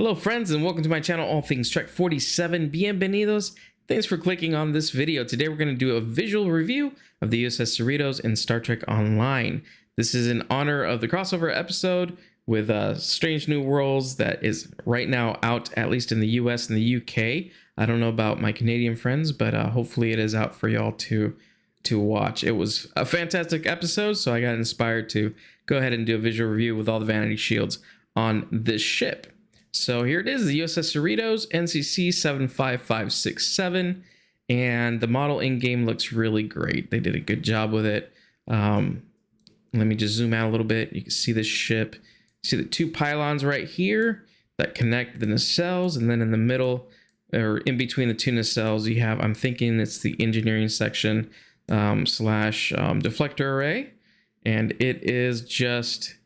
Hello friends and welcome to my channel, All Things Trek 47. Bienvenidos. Thanks for clicking on this video. Today we're going to do a visual review of the U.S.S. Cerritos in Star Trek Online. This is in honor of the crossover episode with Strange New Worlds that is right now out, at least in the U.S. and the U.K. I don't know about my Canadian friends, but hopefully it is out for y'all to watch. It was a fantastic episode, so I got inspired to go ahead and do a visual review with all the vanity shields on this ship. So here it is, the U.S.S. Cerritos, NCC 75567, and the model in-game looks really great. They did a good job with it. Let me just zoom out a little bit. You can see this ship. See the two pylons right here that connect the nacelles, and then in the middle, or in between the two nacelles, you have, I'm thinking it's the engineering section slash deflector array, and it is just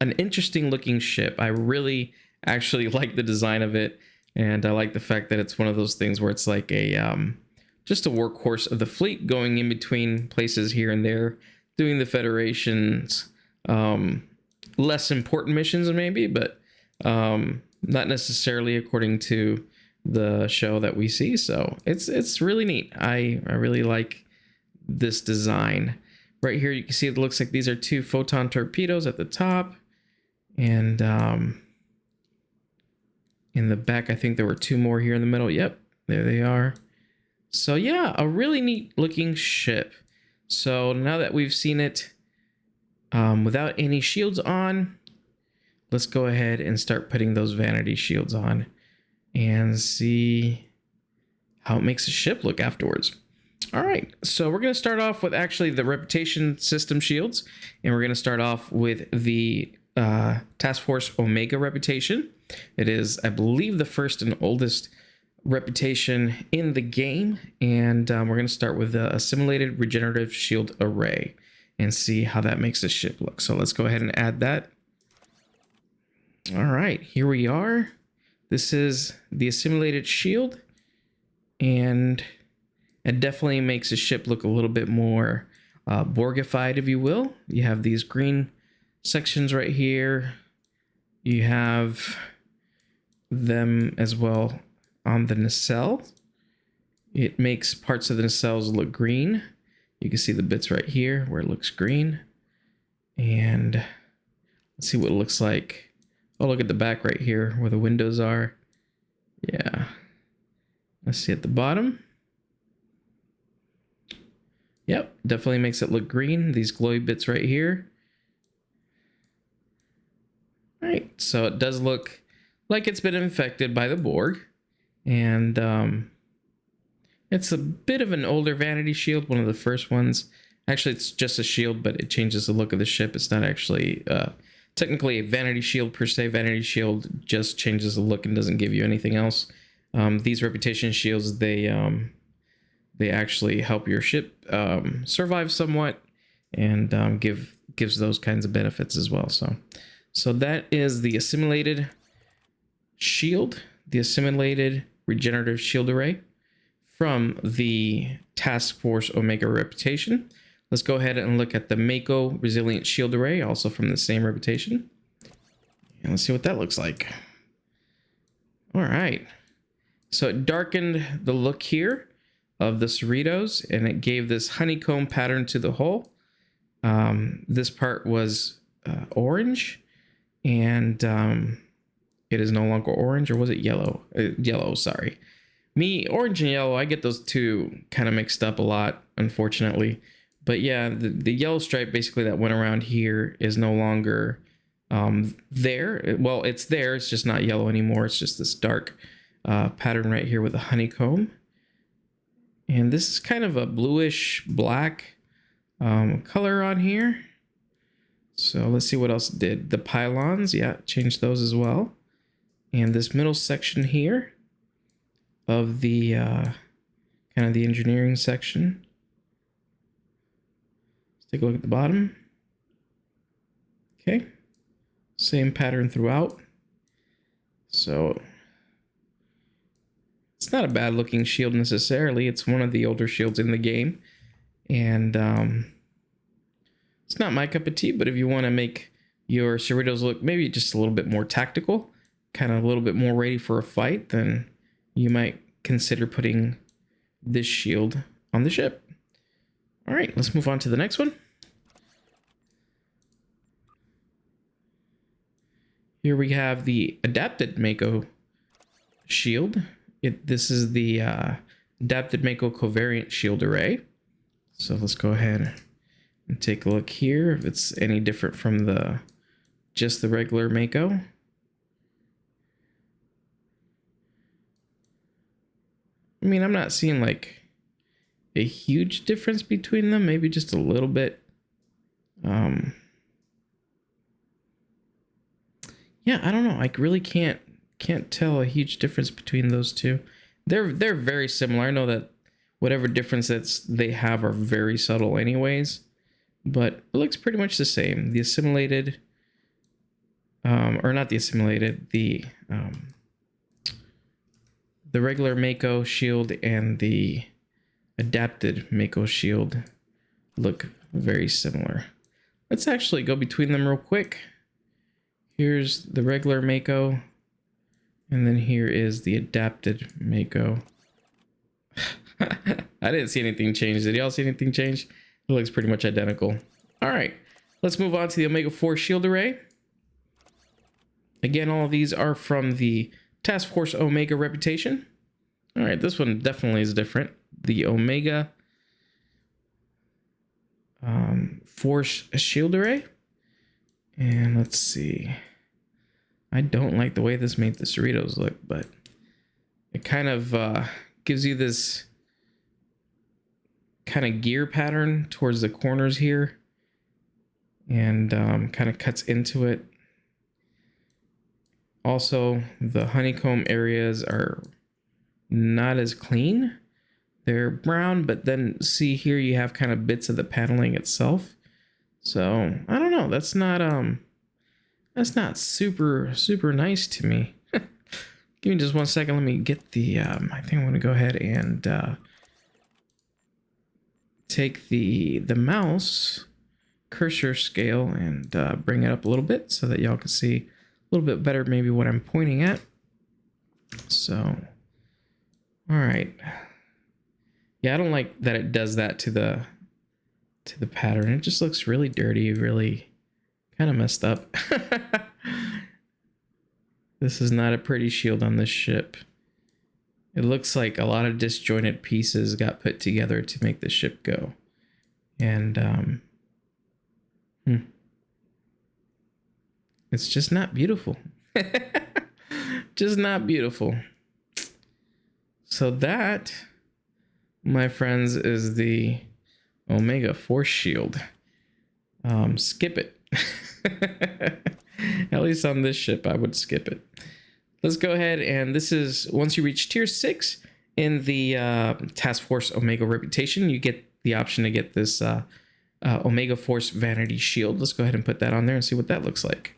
an interesting looking ship. I really actually like the design of it, and I like the fact that it's one of those things where it's like a just a workhorse of the fleet, going in between places here and there, doing the Federation's less important missions maybe, but not necessarily according to the show that we see. So it's really neat. I really like this design. Right here you can see it looks like these are two photon torpedoes at the top, and in the back, I think there were two more here in the middle. Yep, there they are. So yeah, a really neat looking ship. So now that we've seen it without any shields on, let's go ahead and start putting those vanity shields on and see how it makes a ship look afterwards. All right, so we're going to start off with actually the reputation system shields, and we're going to start off with the Task Force Omega reputation. It is, I believe, the first and oldest reputation in the game, and we're going to start with the Assimilated Regenerative Shield Array and see how that makes the ship look. So let's go ahead and add that. All right, here we are. This is the Assimilated Shield, and it definitely makes the ship look a little bit more Borgified, if you will. You have these green sections right here. You have them as well on the nacelle. It makes parts of the nacelles look green. You can see the bits right here where it looks green. And let's see what it looks like. Oh, look at the back right here where the windows are. Yeah. Let's see at the bottom. Yep, definitely makes it look green. These glowy bits right here. Right, so it does look like it's been infected by the Borg, and it's a bit of an older vanity shield, one of the first ones. Actually, it's just a shield, but it changes the look of the ship. It's not actually technically a vanity shield per se. Vanity shield just changes the look and doesn't give you anything else. These reputation shields, they actually help your ship survive somewhat, and gives those kinds of benefits as well. So that is the Assimilated Shield, the Assimilated Regenerative Shield Array from the Task Force Omega reputation. Let's go ahead and look at the M.A.C.O Resilient Shield Array, also from the same reputation. And let's see what that looks like. All right. So it darkened the look here of the Cerritos, and it gave this honeycomb pattern to the hull. This part was orange, and it is no longer orange, or was it yellow? Yellow, sorry. Orange and yellow, I get those two kind of mixed up a lot, unfortunately. But yeah, the yellow stripe basically that went around here is no longer there. Well, it's there, it's just not yellow anymore. It's just this dark pattern right here with a honeycomb. And this is kind of a bluish black color on here. So let's see what else it did. The pylons, yeah, changed those as well. And this middle section here of the kind of the engineering section. Let's take a look at the bottom. Okay, same pattern throughout. So it's not a bad looking shield necessarily. It's one of the older shields in the game, and it's not my cup of tea, but if you want to make your Cerritos look maybe just a little bit more tactical, kind of a little bit more ready for a fight, then you might consider putting this shield on the ship. All right, let's move on to the next one. Here we have the adapted M.A.C.O shield. This is the adapted M.A.C.O covariant shield array. So let's go ahead and take a look here if it's any different from just the regular M.A.C.O. I mean, I'm not seeing like a huge difference between them, maybe just a little bit. Yeah, I don't know. I really can't tell a huge difference between those two. They're very similar. I know that whatever differences they have are very subtle anyways, but it looks pretty much the same. The assimilated, or not the assimilated, the regular M.A.C.O shield and the adapted M.A.C.O shield look very similar. Let's actually go between them real quick. Here's the regular M.A.C.O, and then here is the adapted M.A.C.O. I didn't see anything change. Did y'all see anything change? It looks pretty much identical. All right, let's move on to the Omega 4 shield array. Again, all of these are from the Task Force Omega reputation. All right, this one definitely is different. The Omega Force shield array. And let's see. I don't like the way this made the Cerritos look, but it kind of gives you this kind of gear pattern towards the corners here, and kind of cuts into it. Also, the honeycomb areas are not as clean. They're brown, but then see here you have kind of bits of the paneling itself. So I don't know. That's not super nice to me. Give me just 1 second. Let me get the. I think I'm gonna go ahead and take the mouse cursor scale and bring it up a little bit so that y'all can see a little bit better maybe what I'm pointing at. So, all right. Yeah, I don't like that it does that to the pattern. It just looks really dirty, really kind of messed up. This is not a pretty shield on this ship. It looks like a lot of disjointed pieces got put together to make the ship go. And it's just not beautiful. Just not beautiful. So that, my friends, is the Omega Force shield. Skip it. At least on this ship, I would skip it. Let's go ahead, and this is once you reach tier 6 in the Task Force Omega reputation, you get the option to get this Omega Force Vanity shield. Let's go ahead and put that on there and see what that looks like.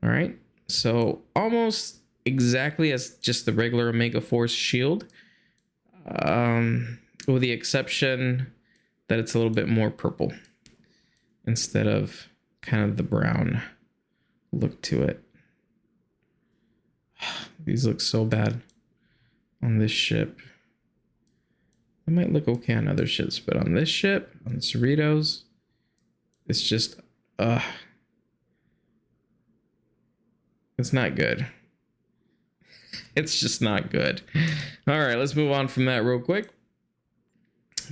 All right, so almost exactly as just the regular Omega Force shield, with the exception that it's a little bit more purple instead of kind of the brown look to it. These look so bad on this ship. They might look okay on other ships, but on this ship, on the Cerritos, it's just, it's not good. It's just not good. All right, let's move on from that real quick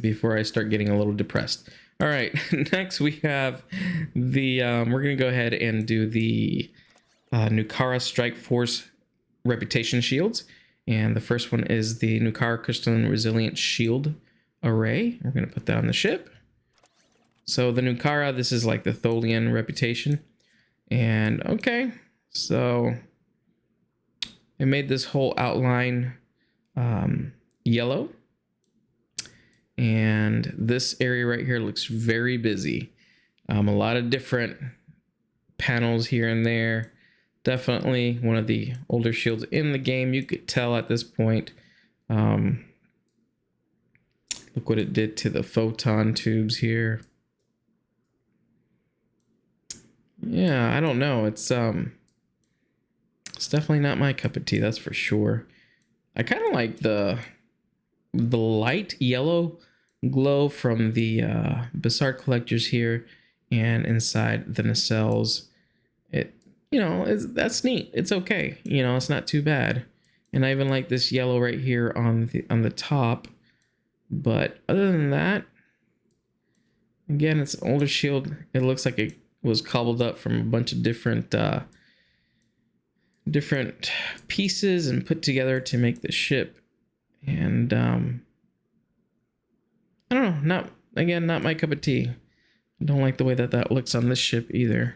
before I start getting a little depressed. All right, next we have the, we're going to go ahead and do the Nukara Strikeforce reputation shields. And the first one is the Nukara Crystalline Resilient Shield Array. We're going to put that on the ship. So the Nukara, this is like the Tholian reputation. And okay, so I made this whole outline yellow. And this area right here looks very busy. A lot of different panels here and there. Definitely one of the older shields in the game. You could tell at this point. Look what it did to the photon tubes here. Yeah, I don't know. It's It's definitely not my cup of tea, that's for sure. I kind of like the light yellow glow from the Bazaar collectors here and inside the nacelles. It, you know, that's neat. It's okay. You know, it's not too bad. And I even like this yellow right here on the top. But other than that, again, it's an older shield. It looks like it was cobbled up from a bunch of different pieces and put together to make the ship. And I don't know, not my cup of tea. I don't like the way that looks on this ship either.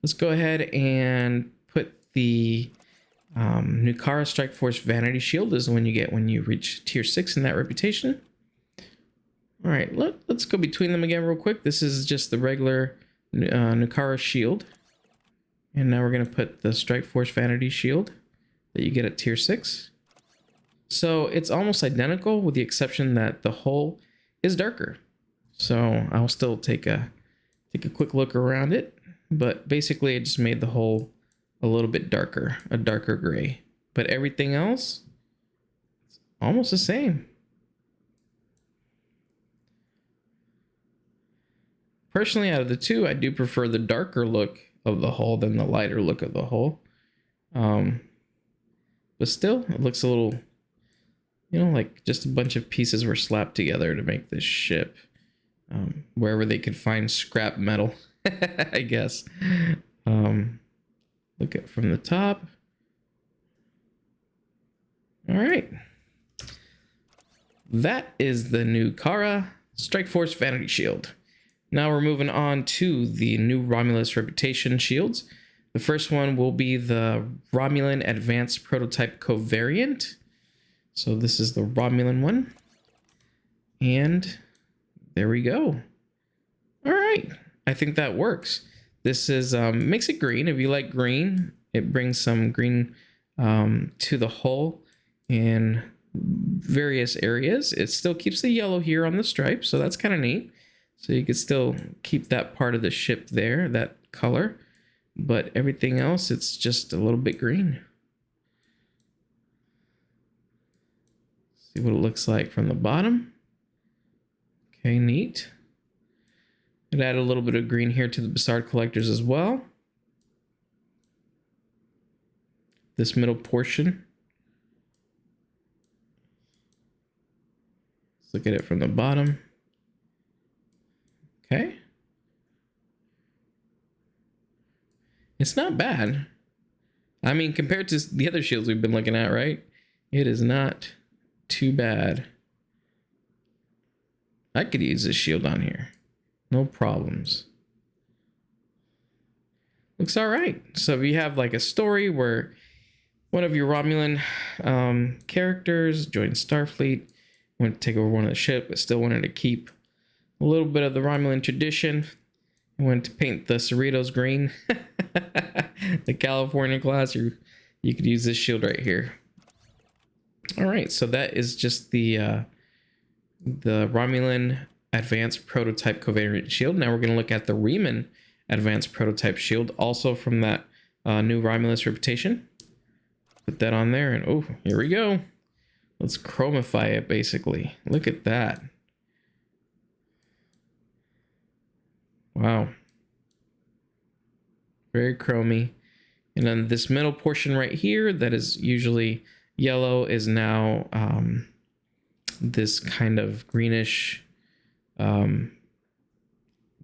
Let's go ahead and put the Nukara Strikeforce Vanity Shield is the one you get when you reach tier 6 in that reputation. All right, let's go between them again real quick. This is just the regular Nukara shield. And now we're going to put the Strikeforce Vanity Shield that you get at tier 6. So it's almost identical with the exception that the hull is darker. So I'll still take a quick look around it. But basically it just made the hull a little bit darker, a darker gray. But everything else, it's almost the same. Personally, out of the two, I do prefer the darker look of the hull than the lighter look of the hull. But still, it looks a little, you know, like just a bunch of pieces were slapped together to make this ship. Wherever they could find scrap metal, I guess. Look at from the top. All right. That is the Nukara Strikeforce Vanity Shield. Now we're moving on to the new Romulus Reputation shields. The first one will be the Romulan Advanced Prototype Covariant. So this is the Romulan one. And there we go. All right. I think that works. This is makes it green. If you like green, it brings some green to the hull in various areas. It still keeps the yellow here on the stripe, so that's kind of neat. So you could still keep that part of the ship there, that color, but everything else, it's just a little bit green. See what it looks like from the bottom. Okay, neat. It added a little bit of green here to the Bazaar collectors as well. This middle portion. Let's look at it from the bottom. Okay. It's not bad. I mean, compared to the other shields we've been looking at, right? It is not too bad. I could use this shield on here. No problems. Looks all right. So if you have like a story where one of your Romulan characters joined Starfleet, wanted to take over one of the ship, but still wanted to keep a little bit of the Romulan tradition, wanted to paint the Cerritos green, the California class, you could use this shield right here. All right, so that is just the Romulan Advanced Prototype Covariant Shield. Now we're going to look at the Reman Advanced Prototype Shield, also from that new Romulus Reputation. Put that on there, and oh, here we go. Let's chromify it, basically. Look at that. Wow. Very chromy. And then this middle portion right here that is usually yellow is now this kind of greenish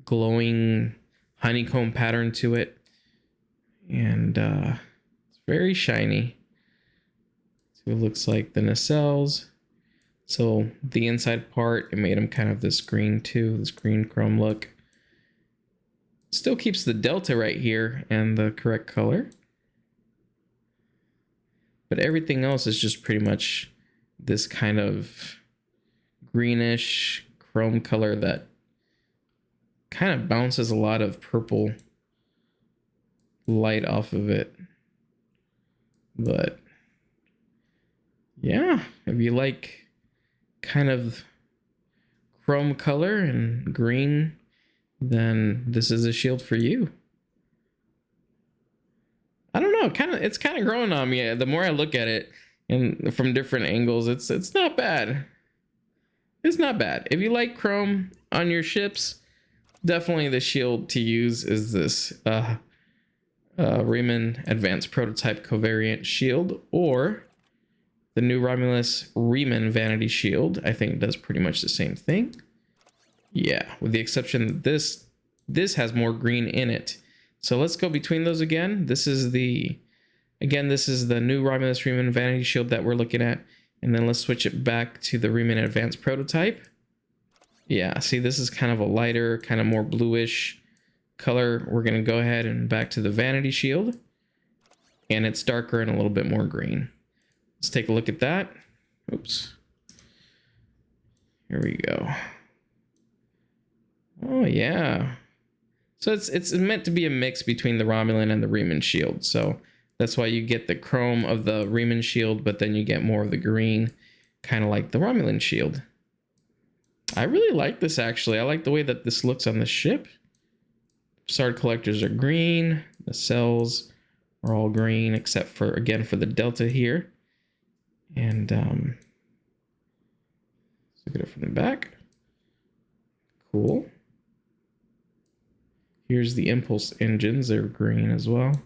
glowing honeycomb pattern to it. And it's very shiny. So it looks like the nacelles. So the inside part, it made them kind of this green too, this green chrome look. Still keeps the delta right here and the correct color. But everything else is just pretty much this kind of greenish chrome color that kind of bounces a lot of purple light off of it. But yeah, if you like kind of chrome color and green, then this is a shield for you. I don't know, it's kind of growing on me. The more I look at it and from different angles, it's not bad. It's not bad. If you like chrome on your ships, definitely the shield to use is this Reman Advanced Prototype Covariant Shield, or the new Romulus Reman Vanity Shield. I think it does pretty much the same thing. Yeah, with the exception that this has more green in it. So let's go between those again. This is the new Romulus Reman Vanity Shield that we're looking at. And then let's switch it back to the Reman Advanced Prototype. Yeah, see, this is kind of a lighter, kind of more bluish color. We're going to go ahead and back to the Vanity Shield. And it's darker and a little bit more green. Let's take a look at that. Oops. Here we go. Oh, yeah. So it's meant to be a mix between the Romulan and the Reman shield. So that's why you get the chrome of the Reman shield, but then you get more of the green, kind of like the Romulan shield. I really like this, actually. I like the way that this looks on the ship. Sard collectors are green. The cells are all green, except for, again, for the delta here. And let's look at it from the back. Cool. Here's the impulse engines. They're green as well. Let's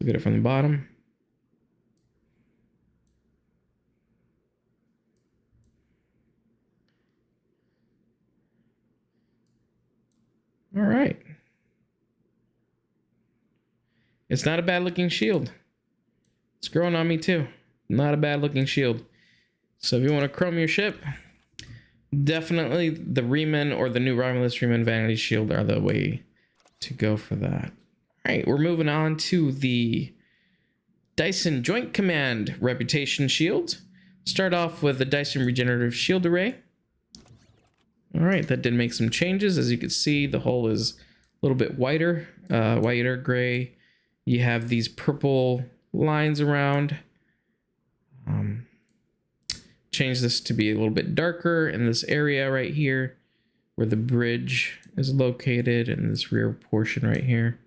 look at it from the bottom. All right. It's not a bad looking shield. It's growing on me too. Not a bad looking shield. So if you want to chrome your ship, definitely the Reman or the new Romulus Reman Vanity Shield are the way to go for that. All right, we're moving on to the Dyson Joint Command Reputation Shield. Start off with the Dyson Regenerative Shield Array. All right, that did make some changes. As you can see, the hull is a little bit whiter gray. You have these purple lines around. Change this to be a little bit darker in this area right here where the bridge is located, in this rear portion right here.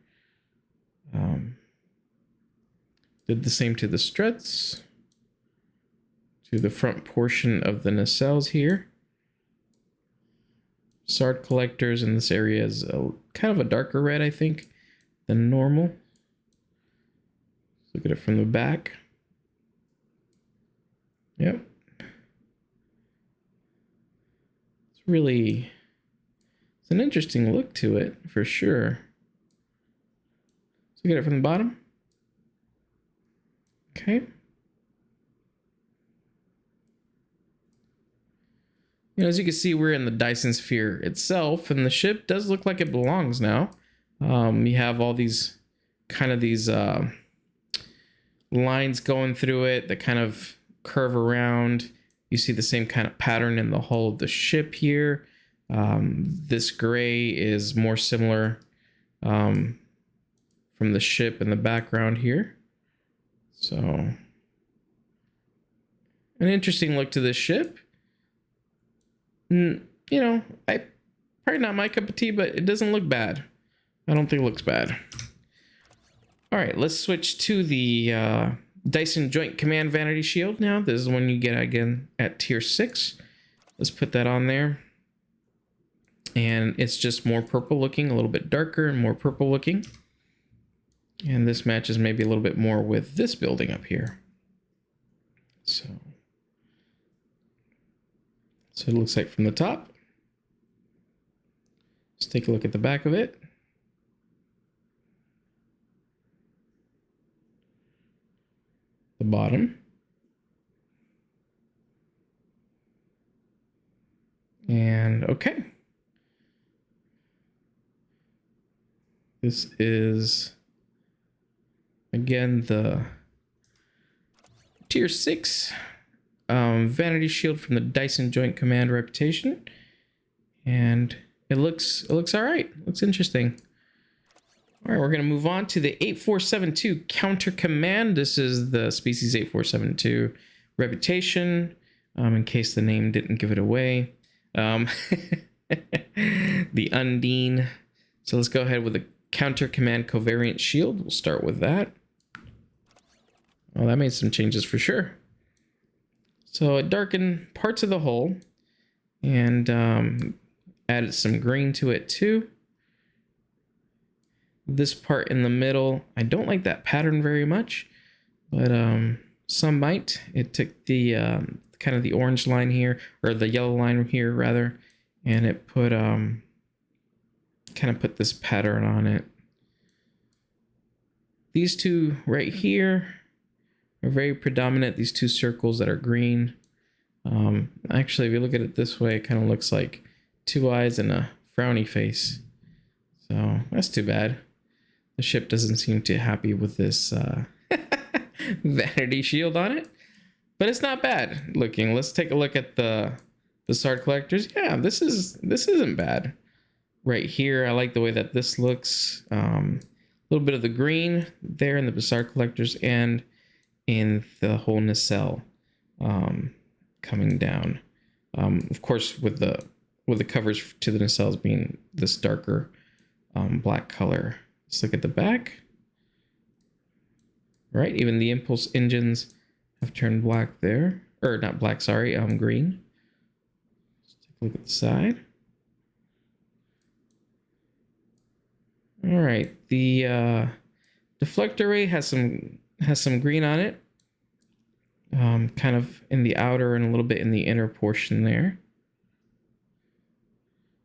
Did the same to the struts, to the front portion of the nacelles here. Sard collectors in this area is kind of a darker red, I think, than normal. Let's look at it from the back. Yep. It's an interesting look to it for sure. So get it from the bottom. Okay. You know, as you can see, we're in the Dyson sphere itself, and the ship does look like it belongs now. You have all these lines going through it that kind of curve around. You see the same kind of pattern in the hull of the ship here. This gray is more similar from the ship in the background here. So, an interesting look to this ship. You know, probably not my cup of tea, but it doesn't look bad. I don't think it looks bad. All right, let's switch to the Dyson Joint Command Vanity Shield now. This is one you get again at tier 6. Let's put that on there. And it's just more purple looking, a little bit darker and more purple looking. And this matches maybe a little bit more with this building up here. So it looks like from the top. Let's take a look at the back of it. The bottom. And okay. This is again the tier 6 Vanity Shield from the Dyson Joint Command Reputation. And it looks all right. Looks interesting. All right, we're going to move on to the 8472 Counter Command. This is the species 8472 Reputation, in case the name didn't give it away. The Undine. So let's go ahead with the counter command covariant shield. We'll start with that. Oh, that made some changes for sure. So it darkened parts of the hull and added some green to it too. This part in the middle, I don't like that pattern very much, but some might. It took the kind of the orange line here, or the yellow line here rather, and it put kind of put this pattern on it. These two right here are very predominant, these two circles that are green. Actually, if you look at it this way, it kind of looks like two eyes and a frowny face. So that's too bad. The ship doesn't seem too happy with this vanity shield on it, but it's not bad looking. Let's take a look at the Sard collectors. Yeah, this isn't bad. Right here, I like the way that this looks. A little bit of the green there in the Bajoran collectors and in the whole nacelle coming down. Of course, with the covers to the nacelles being this darker black color. Let's look at the back. Right, even the impulse engines have turned black there, or not black, sorry, green. Let's take a look at the side. All right, the deflector array has some green on it, kind of in the outer and a little bit in the inner portion there.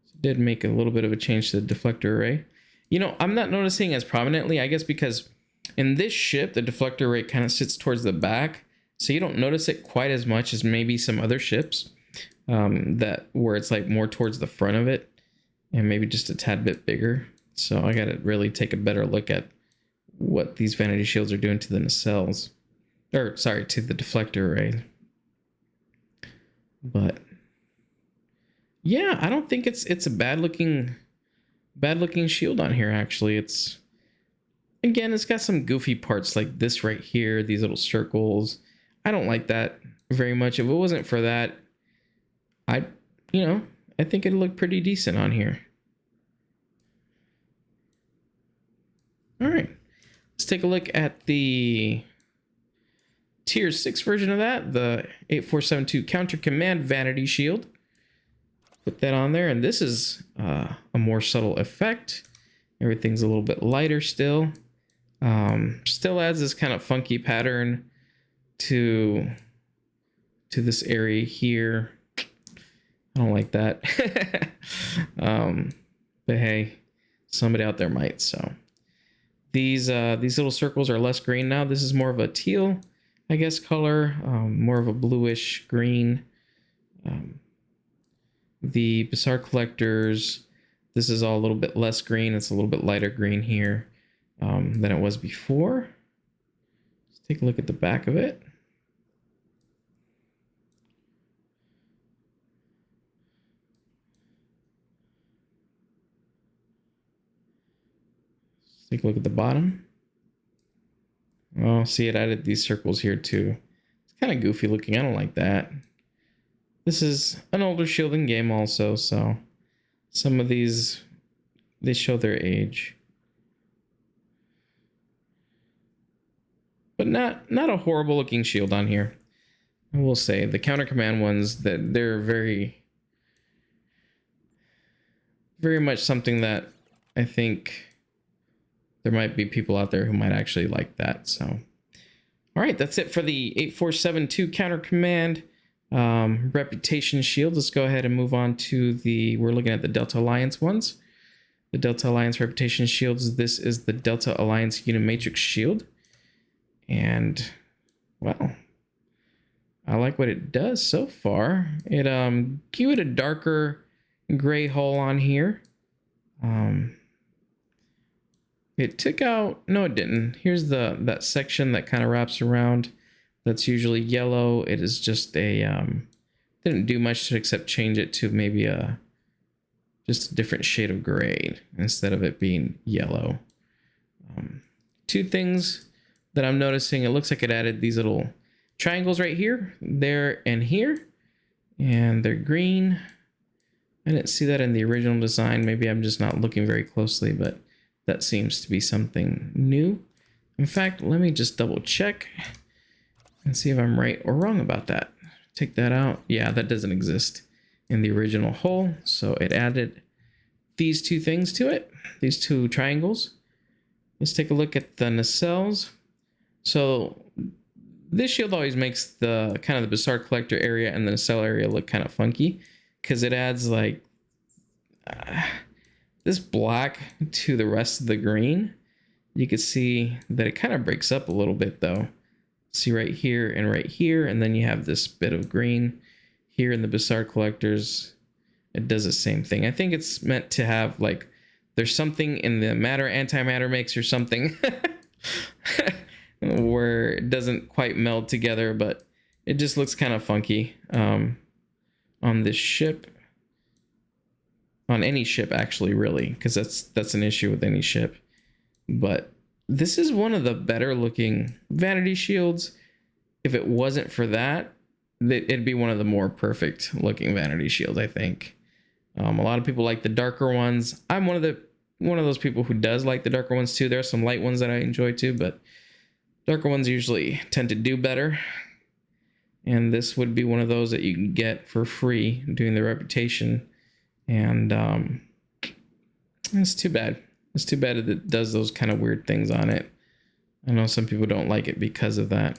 So it did make a little bit of a change to the deflector array. You know, I'm not noticing as prominently, I guess, because in this ship, the deflector array kind of sits towards the back, so you don't notice it quite as much as maybe some other ships where it's like more towards the front of it and maybe just a tad bit bigger. So I got to really take a better look at what these vanity shields are doing to the nacelles, or sorry, to the deflector array. But yeah, I don't think it's a bad looking shield on here. Actually, it's got some goofy parts like this right here, these little circles. I don't like that very much. If it wasn't for that, I think it'd look pretty decent on here. All right, let's take a look at the tier 6 version of that, the 8472 counter command vanity shield. Put that on there, and this is a more subtle effect. Everything's a little bit lighter still. Still adds this kind of funky pattern to this area here. I don't like that. But hey, somebody out there might. So these little circles are less green now. This is more of a teal, I guess, color, more of a bluish green. The Bajoran collectors, this is all a little bit less green. It's a little bit lighter green here than it was before. Let's take a look at the back of it. Let's take a look at the bottom. Oh, see, it added these circles here too. It's kind of goofy looking. I don't like that. This is an older shielding game also, so some of these, they show their age. But not a horrible looking shield on here. I will say the counter command ones, that they're very much something that I think there might be people out there who might actually like that. So, all right, that's it for the 8472 counter command reputation shield. Let's go ahead and move on to we're looking at the Delta Alliance ones. The Delta Alliance reputation shields. This is the Delta Alliance Unimatrix shield. And, well, I like what it does so far. It gave it a darker gray hull on here. It took out, no it didn't. Here's that section that kind of wraps around. That's usually yellow. It is just didn't do much to except change it to maybe just a different shade of gray instead of it being yellow. Two things that I'm noticing, it looks like it added these little triangles right here, there, and here, and they're green. I didn't see that in the original design. Maybe I'm just not looking very closely, but that seems to be something new. In fact, let me just double check and see if I'm right or wrong about that. Take that out. Yeah, that doesn't exist in the original hull. So it added these two things to it, these two triangles. Let's take a look at the nacelles. So this shield always makes the kind of the Bajoran collector area and the nacelle area look kind of funky because it adds like this black to the rest of the green. You can see that it kind of breaks up a little bit though. See right here, and then you have this bit of green here in the Bajoran collectors. It does the same thing. I think it's meant to have like, there's something in the matter antimatter mix or something where it doesn't quite meld together, but it just looks kind of funky on this ship. On any ship, actually, really, because that's an issue with any ship. But this is one of the better looking vanity shields. If it wasn't for that, it'd be one of the more perfect looking vanity shields, I think. A lot of people like the darker ones. I'm one of those people who does like the darker ones too. There are some light ones that I enjoy too, but darker ones usually tend to do better. And this would be one of those that you can get for free doing the reputation. And it's too bad. It's too bad that it does those kind of weird things on it. I know some people don't like it because of that.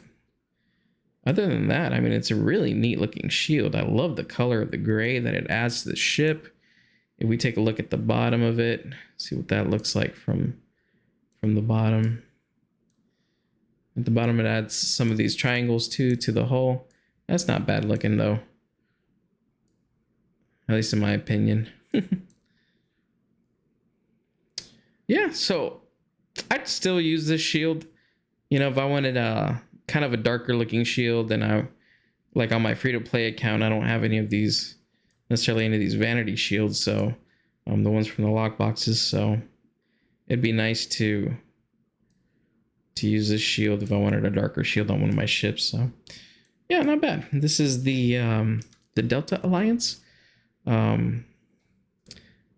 Other than that, I mean, it's a really neat looking shield. I love the color of the gray that it adds to the ship. If we take a look at the bottom of it, see what that looks like from the bottom. At the bottom, it adds some of these triangles too to the hull. That's not bad looking though. At least in my opinion. Yeah, so I'd still use this shield. You know, if I wanted a kind of a darker looking shield, and I like on my free-to-play account, I don't have any of these necessarily any of these vanity shields, so the ones from the lock boxes, so it'd be nice to use this shield if I wanted a darker shield on one of my ships. So yeah, not bad. This is the Delta Alliance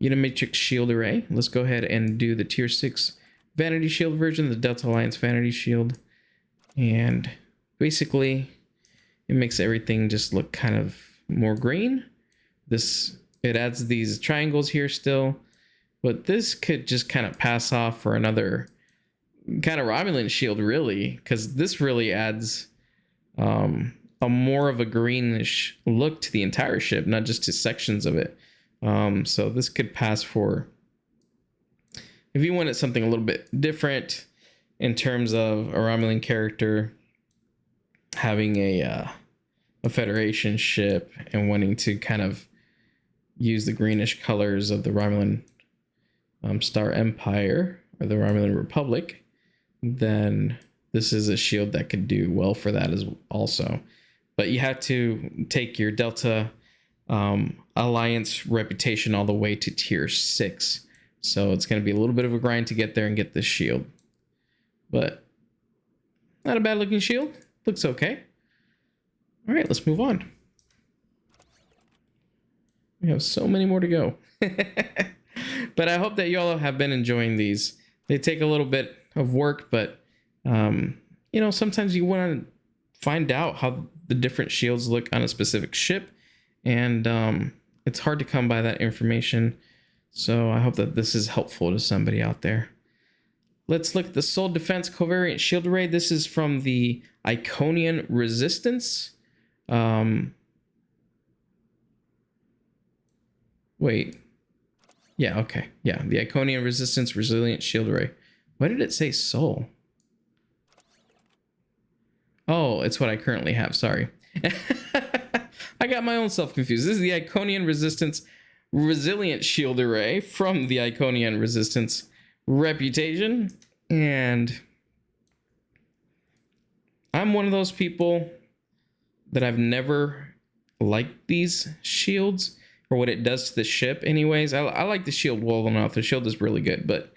Unimatrix shield array. Let's go ahead and do the tier 6 vanity shield version, the Delta Alliance vanity shield. And basically it makes everything just look kind of more green. It adds these triangles here still, but this could just kind of pass off for another kind of Romulan shield, really, because this really adds a more of a greenish look to the entire ship, not just to sections of it. So this could pass for, if you wanted something a little bit different in terms of a Romulan character having a Federation ship and wanting to kind of use the greenish colors of the Romulan Star Empire or the Romulan Republic, then this is a shield that could do well for that as also. But you have to take your Delta Alliance reputation all the way to tier 6. So it's going to be a little bit of a grind to get there and get this shield. But not a bad looking shield. Looks okay. All right, let's move on. We have so many more to go. But I hope that you all have been enjoying these. They take a little bit of work, but you know, sometimes you want to find out how the different shields look on a specific ship, and it's hard to come by that information. So I hope that this is helpful to somebody out there. Let's look at the Soul Defense Covariant Shield Array. This is from the Iconian Resistance. Wait. Yeah, okay. Yeah, the Iconian Resistance Resilient Shield Array. Why did it say Soul? Oh, it's what I currently have. Sorry. I got my own self confused. This is the Iconian Resistance Resilient Shield Array from the Iconian Resistance Reputation. And I'm one of those people that I've never liked these shields or what it does to the ship anyways. I like the shield well enough. The shield is really good, but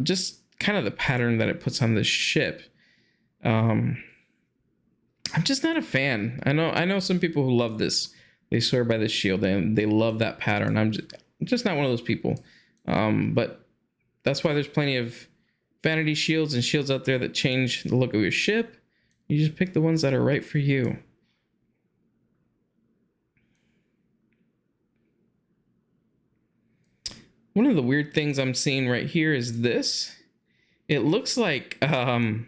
just kind of the pattern that it puts on the ship, I'm just not a fan. I know some people who love this. They swear by this shield and they love that pattern. I'm just not one of those people. But that's why there's plenty of vanity shields and shields out there that change the look of your ship. You just pick the ones that are right for you. One of the weird things I'm seeing right here is this. It looks like, actually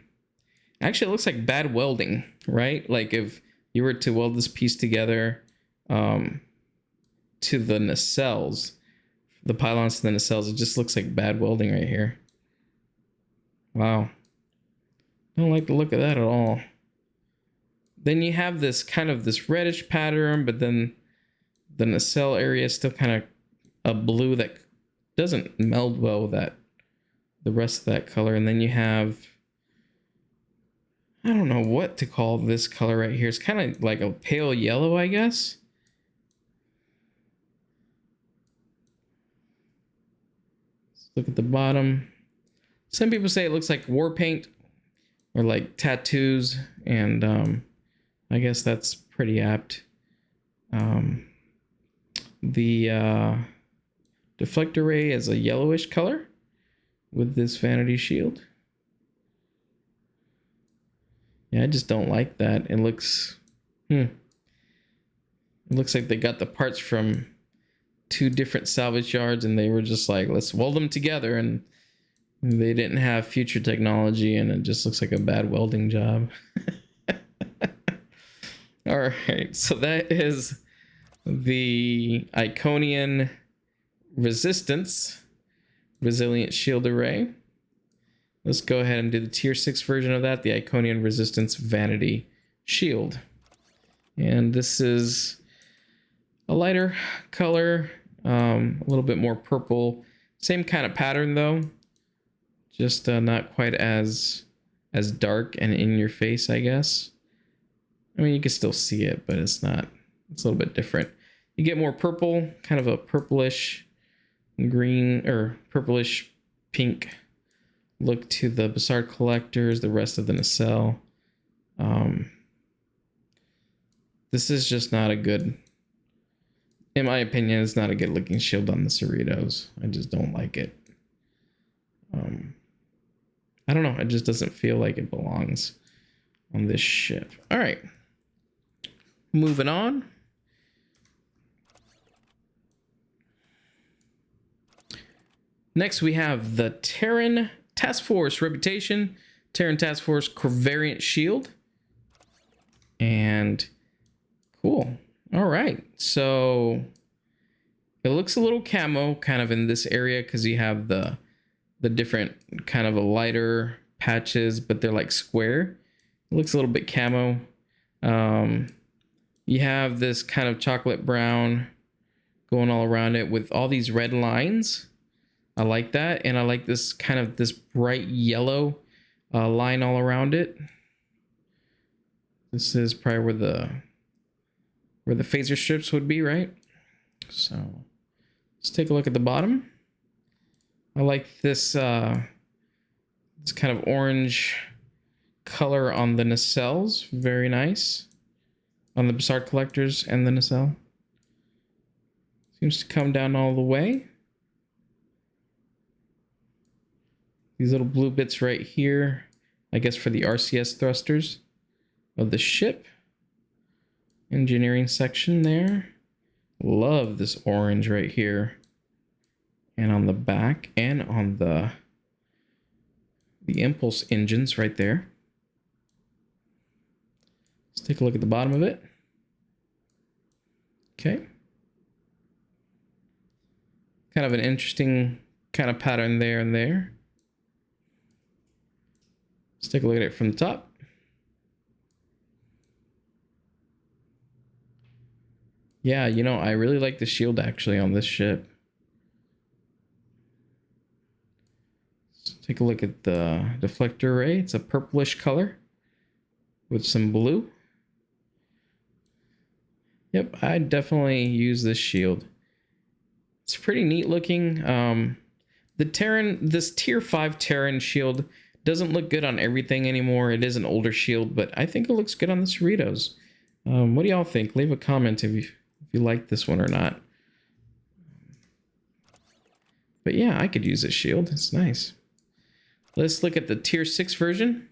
it looks like bad welding, right? Like if you were to weld this piece together to the nacelles, the pylons to the nacelles, it just looks like bad welding right here. Wow. Don't like the look of that at all. Then you have this kind of this reddish pattern, but then the nacelle area is still kind of a blue that doesn't meld well with that, the rest of that color. And then you have, I don't know what to call this color right here. It's kind of like a pale yellow, I guess. Let's look at the bottom. Some people say it looks like war paint or like tattoos, and I guess that's pretty apt. The deflector ray is a yellowish color with this vanity shield. Yeah, I just don't like that. It looks, it looks like they got the parts from 2 different salvage yards and they were just like, let's weld them together, and they didn't have future technology, and it just looks like a bad welding job. All right, so that is the Iconian Resistance Resilient Shield Array. Let's go ahead and do the tier 6 version of that, the Iconian Resistance Vanity Shield. And this is a lighter color, a little bit more purple. Same kind of pattern though, just not quite as dark and in your face, I guess. I mean, you can still see it, but it's not, it's a little bit different. You get more purple, kind of a purplish green or purplish pink look to the Bassard collectors, the rest of the nacelle. This is just not a good, in my opinion, it's not a good looking shield on the Cerritos. I just don't like it. I don't know, it just doesn't feel like it belongs on this ship. All right, moving on. Next, we have the Terran Task Force Reputation, Terran Task Force Covariant Shield. And cool. All right. So it looks a little camo kind of in this area because you have the different kind of a lighter patches, but they're like square. It looks a little bit camo. You have this kind of chocolate brown going all around it with all these red lines. I like that, and I like this kind of this bright yellow line all around it. This is probably where the phaser strips would be, right? So let's take a look at the bottom. I like this this kind of orange color on the nacelles, very nice. On the Bassard collectors and the nacelle. Seems to come down all the way. These little blue bits right here, I guess for the RCS thrusters of the ship. Engineering section there. Love this orange right here. And on the back and on the impulse engines right there. Let's take a look at the bottom of it. Okay. Kind of an interesting kind of pattern there and there. Let's take a look at it from the top. Yeah, you know, I really like the shield actually on this ship. Let's take a look at the deflector array. It's a purplish color with some blue. Yep, I definitely use this shield. It's pretty neat looking. The Terran, this tier 5 Terran shield doesn't look good on everything anymore. It is an older shield, but I think it looks good on the Cerritos. What do y'all think? Leave a comment if you like this one or not. But yeah, I could use this shield. It's nice. Let's look at the tier 6 version.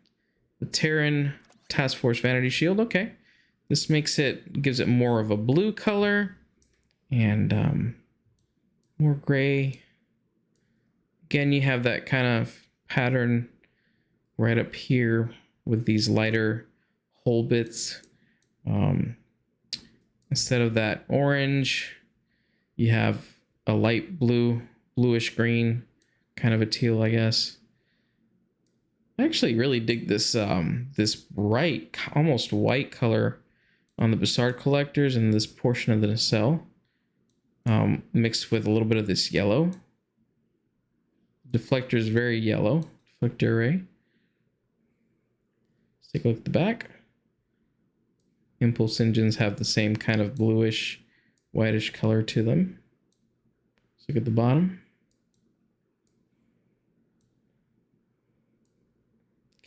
The Terran Task Force Vanity Shield. Okay. This gives it more of a blue color. And more gray. Again, you have that kind of pattern right up here with these lighter hole bits. Instead of that orange, you have a light blue, bluish green, kind of a teal, I guess. I actually really dig this this bright, almost white color on the Bajoran collectors and this portion of the nacelle, mixed with a little bit of this yellow. Deflector is very yellow. Deflector array. Let's take a look at the back. Impulse engines have the same kind of bluish, whitish color to them. Let's look at the bottom.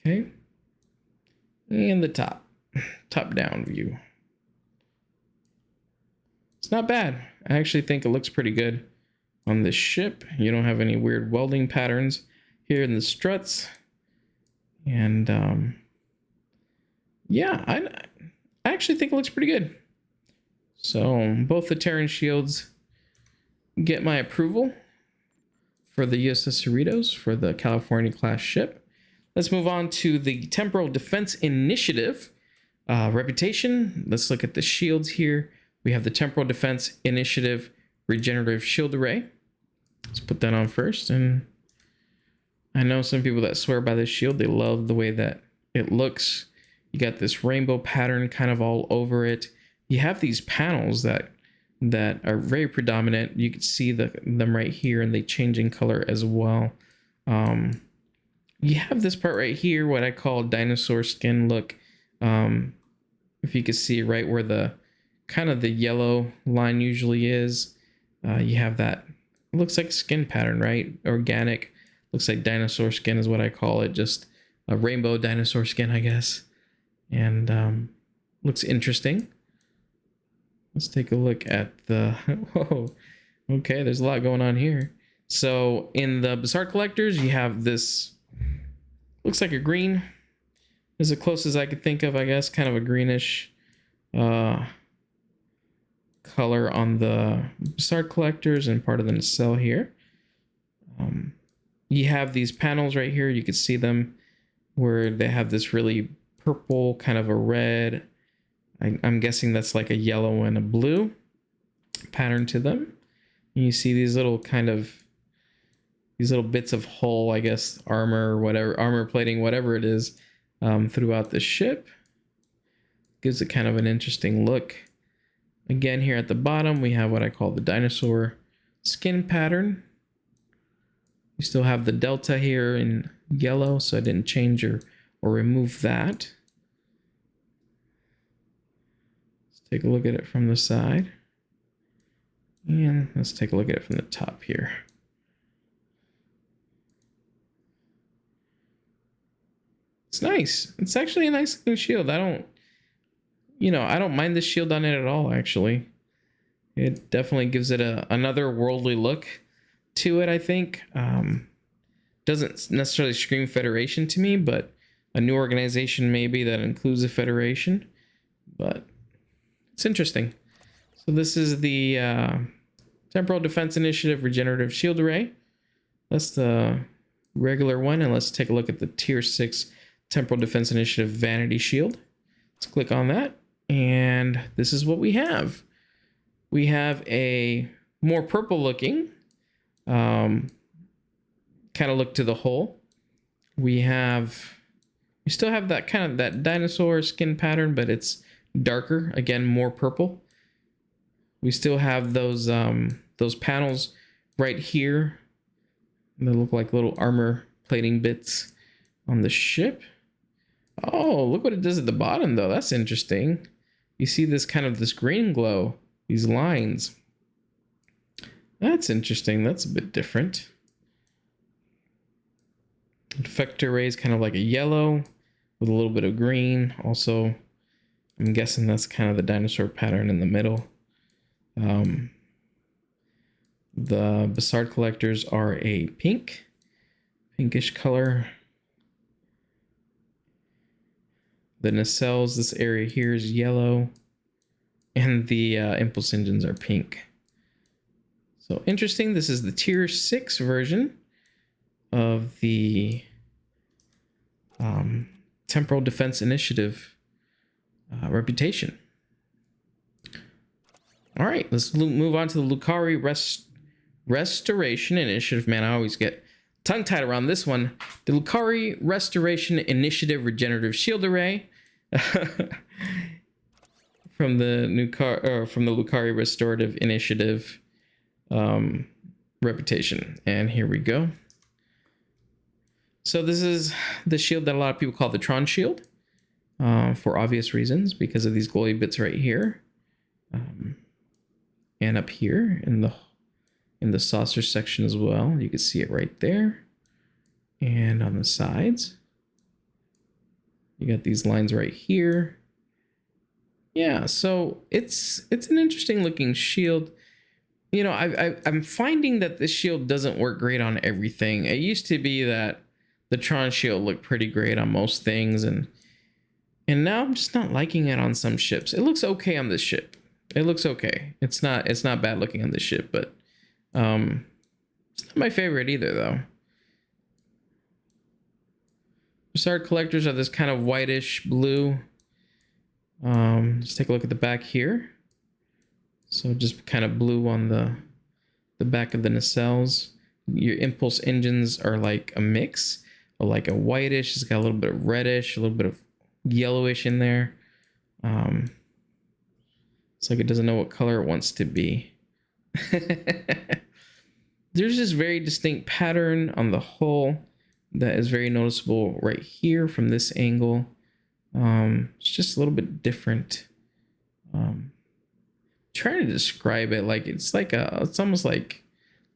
Okay. And the top down view. It's not bad. I actually think it looks pretty good on this ship. You don't have any weird welding patterns here in the struts. And yeah, I actually think it looks pretty good. So both the Terran shields get my approval for the U.S.S. Cerritos for the California class ship. Let's move on to the Temporal Defense Initiative reputation. Let's look at the shields here. We have the Temporal Defense Initiative Regenerative Shield Array. Let's put that on first. And I know some people that swear by this shield. They love the way that it looks. You got this rainbow pattern kind of all over it. You have these panels that are very predominant. You can see them right here, and they change in color as well. You have this part right here, what I call dinosaur skin look. If you can see right where the kind of the yellow line usually is, you have that. It looks like skin pattern, right? Organic. Looks like dinosaur skin is what I call it. Just a rainbow dinosaur skin, I guess. And looks interesting. Let's take a look at the... Whoa. Okay, there's a lot going on here. So in the Bajoran collectors, you have this... Looks like a green. As close as I could think of, I guess. Kind of a greenish color on the Bajoran collectors and part of the nacelle here. You have these panels right here. You can see them where they have this really purple, kind of a red. I'm guessing that's like a yellow and a blue pattern to them. And you see these little bits of hull, I guess, armor or whatever, armor plating, whatever it is, throughout the ship. Gives it kind of an interesting look. Again, here at the bottom, we have what I call the dinosaur skin pattern. We still have the delta here in yellow, so I didn't change or remove that. Let's take a look at it from the side. And let's take a look at it from the top here. It's nice. It's actually a nice looking shield. I don't mind the shield on it at all, actually. It definitely gives it another worldly look to it, I think. Doesn't necessarily scream Federation to me, but a new organization maybe that includes a Federation. But it's interesting. So this is the Temporal Defense Initiative Regenerative Shield Array. That's the regular one. And let's take a look at the Tier 6 Temporal Defense Initiative Vanity Shield. Let's click on that. And this is what we have. We have a more purple looking kind of look to the hull. We still have that kind of that dinosaur skin pattern, but it's darker. Again, more purple. We still have those panels right here. They look like little armor plating bits on the ship. Oh, look what it does at the bottom, though. That's interesting. You see this green glow, these lines. That's interesting. That's a bit different. Effector array is kind of like a yellow with a little bit of green. Also, I'm guessing that's kind of the dinosaur pattern in the middle. The Bassard collectors are a pinkish color. The nacelles, this area here is yellow, and the impulse engines are pink. So interesting. This is the tier 6 version of the Temporal Defense Initiative reputation. All right, let's move on to the Lukari Restoration Initiative. Man, I always get tongue-tied around this one. The Lukari Restoration Initiative Regenerative Shield Array from the Lukari Restorative Initiative reputation. And here we go. So this is the shield that a lot of people call the Tron shield, for obvious reasons, because of these glowy bits right here, and up here in the saucer section as well. You can see it right there, and on the sides. You got these lines right here. Yeah, so it's an interesting looking shield. You know, I'm finding that this shield doesn't work great on everything. It used to be that the Tron shield looked pretty great on most things, and now I'm just not liking it on some ships. It looks okay on this ship. It looks okay. It's not bad looking on this ship, but it's not my favorite either though. Bassard collectors are this kind of whitish blue. Let's take a look at the back here. So just kind of blue on the back of the nacelles. Your impulse engines are like a mix, or like a whitish. It's got a little bit of reddish, a little bit of yellowish in there. It's like it doesn't know what color it wants to be. There's this very distinct pattern on the hull that is very noticeable right here from this angle. It's just a little bit different. Trying to describe it, like it's almost like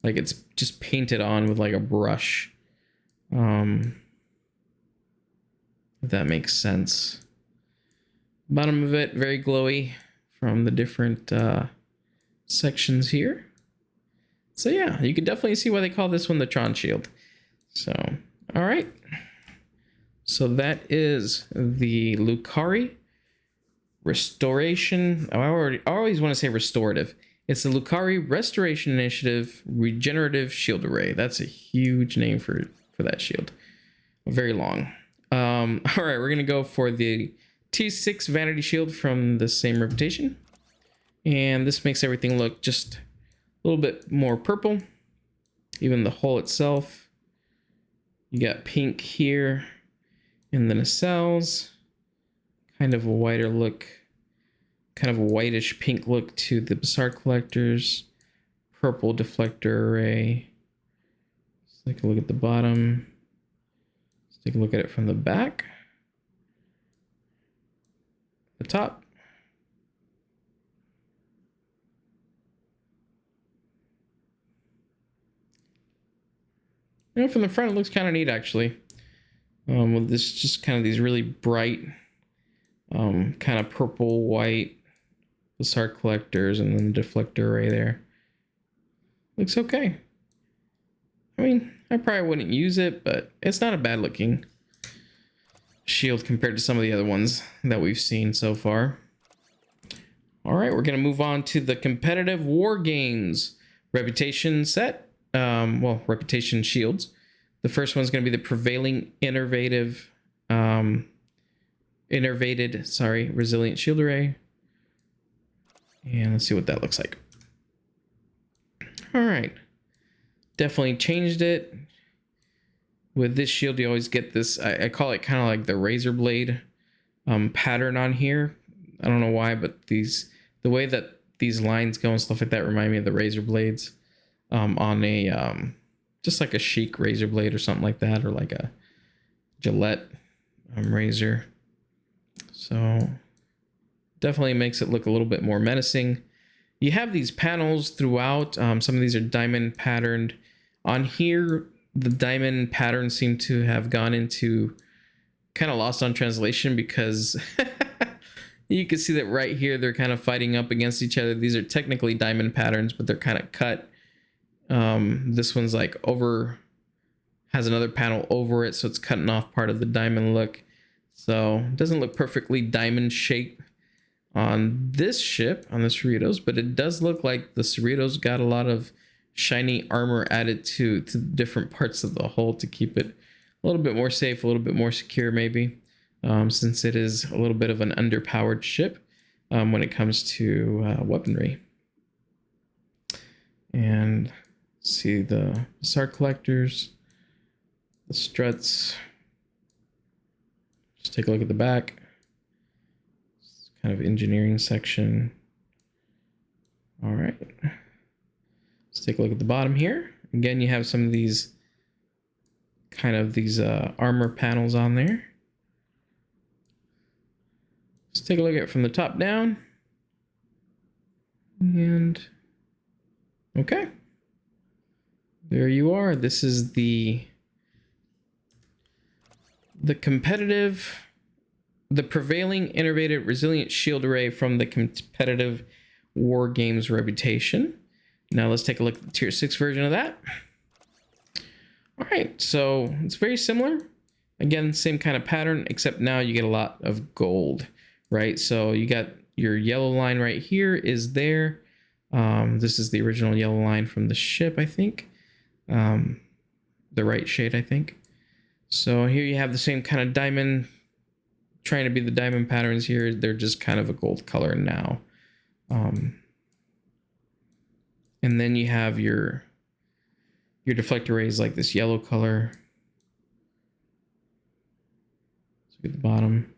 it's just painted on with like a brush. If that makes sense. Bottom of it very glowy from the different sections here. So yeah, you can definitely see why they call this one the Tron shield. So all right, so that is the Lukari Restoration. I always want to say restorative. It's the Lukari Restoration Initiative Regenerative Shield Array. That's a huge name for that shield. Very long. All right, we're gonna go for the T6 Vanity Shield from the same reputation, and this makes everything look just a little bit more purple. Even the hull itself. You got pink here in the nacelles. Kind of a whiter look, kind of a whitish pink look to the Bassard collectors. Purple deflector array. Let's take a look at the bottom. Let's take a look at it from the back. The top. You know, from the front it looks kind of neat actually. With this just kind of these really bright kind of purple white Bassard collectors, and then the deflector array there. Looks okay. I mean, I probably wouldn't use it, but it's not a bad looking shield compared to some of the other ones that we've seen so far. All right, we're gonna move on to the competitive Wargames reputation set. Well, reputation shields. The first one's gonna be the Prevailing Innervated, Resilient Shield Array. And let's see what that looks like. All right, definitely changed it. With this shield, you always get this, I call it kind of like the razor blade pattern on here. I don't know why, but the way that these lines go and stuff like that remind me of the razor blades on a just like a chic razor blade or something like that, or like a Gillette razor. So definitely makes it look a little bit more menacing. You have these panels throughout. Some of these are diamond patterned. On here, the diamond patterns seem to have gone into kind of lost on translation, because you can see that right here they're kind of fighting up against each other. These are technically diamond patterns, but they're kind of cut This one's like has another panel over it, so it's cutting off part of the diamond look. So it doesn't look perfectly diamond shape on this ship, on the Cerritos, but it does look like the Cerritos got a lot of shiny armor added to different parts of the hull to keep it a little bit more safe, a little bit more secure maybe, since it is a little bit of an underpowered ship when it comes to weaponry. And see the SAR collectors, the struts. Just take a look at the back. It's kind of engineering section. All right. Let's take a look at the bottom here. Again, you have some of these armor panels on there. Let's take a look at it from the top down. And okay. There you are. This is the competitive, the prevailing, innervated, resilient shield array from the competitive Wargames reputation. Now let's take a look at the tier 6 version of that. All right, so it's very similar. Again, same kind of pattern, except now you get a lot of gold, right? So you got your yellow line right here is there. This is the original yellow line from the ship, I think. The right shade, I think. So here you have the same kind of diamond, trying to be the diamond patterns here. They're just kind of a gold color now. And then you have your deflector rays like this yellow color. Let's look at the bottom.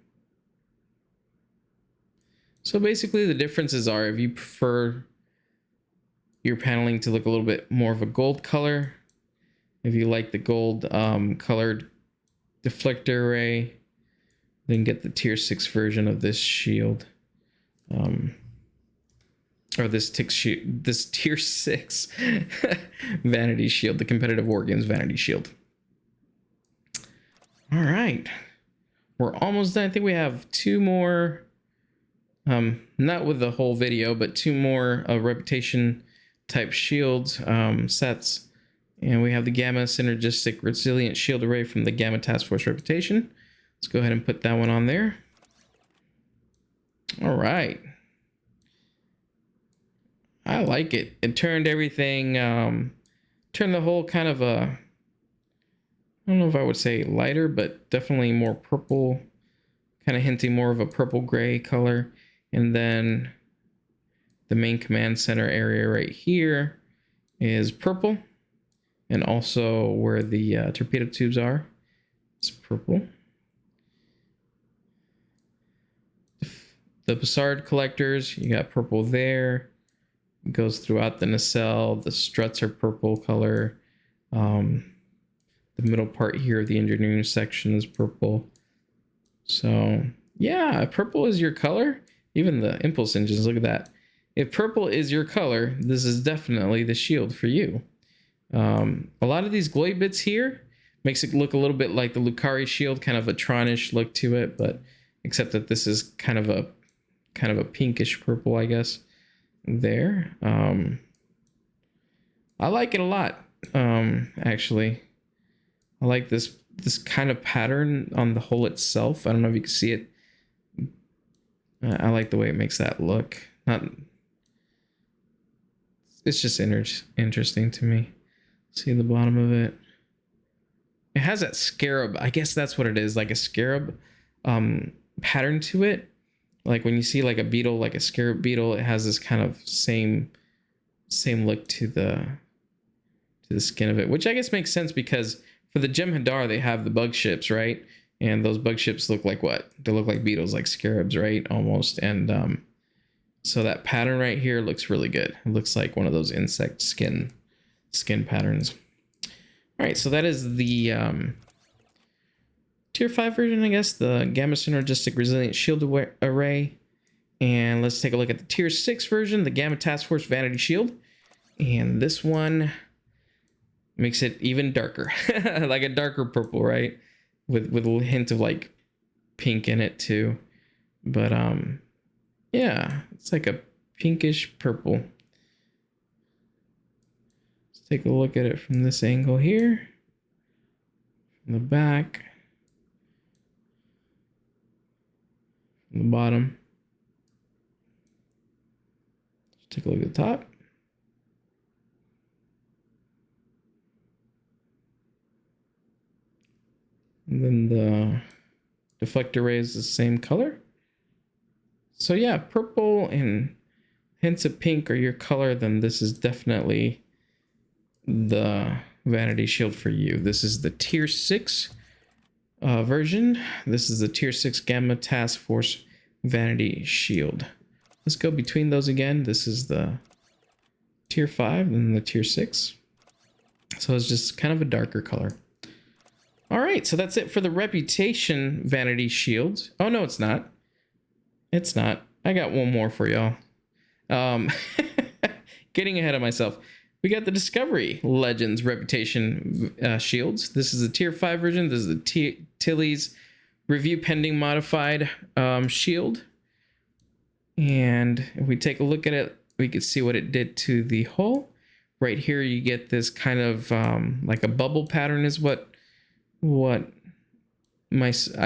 So basically the differences are, if you prefer your paneling to look a little bit more of a gold color, if you like the gold colored deflector array, then get the tier 6 version of this shield. Or this tier 6 Vanity shield, the competitive Wargames Vanity shield. All right, we're almost done. I think we have 2 more, not with the whole video, but 2 more reputation type shield sets. And we have the Gamma Synergistic Resilient Shield Array from the Gamma Task Force reputation. Let's go ahead and put that one on there. All right. I like it. It turned everything, turned the whole kind of a, I don't know if I would say lighter, but definitely more purple, kind of hinting more of a purple gray color. And then the main command center area right here is purple. And also where the torpedo tubes are, it's purple. The Bajoran collectors, you got purple there. It goes throughout the nacelle. The struts are purple color. The middle part here of the engineering section is purple. So yeah, purple is your color. Even the impulse engines, look at that. If purple is your color, this is definitely the shield for you. A lot of these glowy bits here makes it look a little bit like the Lukari shield, kind of a Tronish look to it, but except that this is kind of a pinkish purple, I guess. There. I like it a lot. Actually, I like this kind of pattern on the hull itself. I don't know if you can see it. I like the way it makes that look. It's just interesting to me. See the bottom of it. It has that scarab. I guess that's what it is, like a scarab pattern to it. Like when you see like a beetle, like a scarab beetle, it has this kind of same look to the skin of it, which I guess makes sense because for the Jem'Hadar they have the bug ships, right? And those bug ships look like what? They look like beetles, like scarabs, right? Almost. And so that pattern right here looks really good. It looks like one of those insect skin patterns. All right, so that is the tier 5 version, I guess, the Gamma Synergistic Resilient Shield Array. And let's take a look at the tier 6 version, the Gamma Task Force Vanity Shield. And this one makes it even darker, like a darker purple, right? With a little hint of like pink in it too. But yeah, it's like a pinkish purple. Let's take a look at it from this angle here, from the back, from the bottom. Let's take a look at the top. And then the deflector ray is the same color. So yeah, purple and hints of pink are your color, then this is definitely the Vanity shield for you. This is the tier 6 version. This is the tier 6 Gamma Task Force Vanity shield. Let's go between those again. This is the tier 5 and the tier 6. So it's just kind of a darker color. All right, so that's it for the Reputation Vanity shield. Oh, no, it's not. It's not. I got one more for y'all. Getting ahead of myself. We got the Discovery Legends Reputation shields. This is the tier 5 version. This is the Tilly's Review Pending Modified shield. And if we take a look at it, we can see what it did to the hull. Right here, you get this kind of like a bubble pattern is what I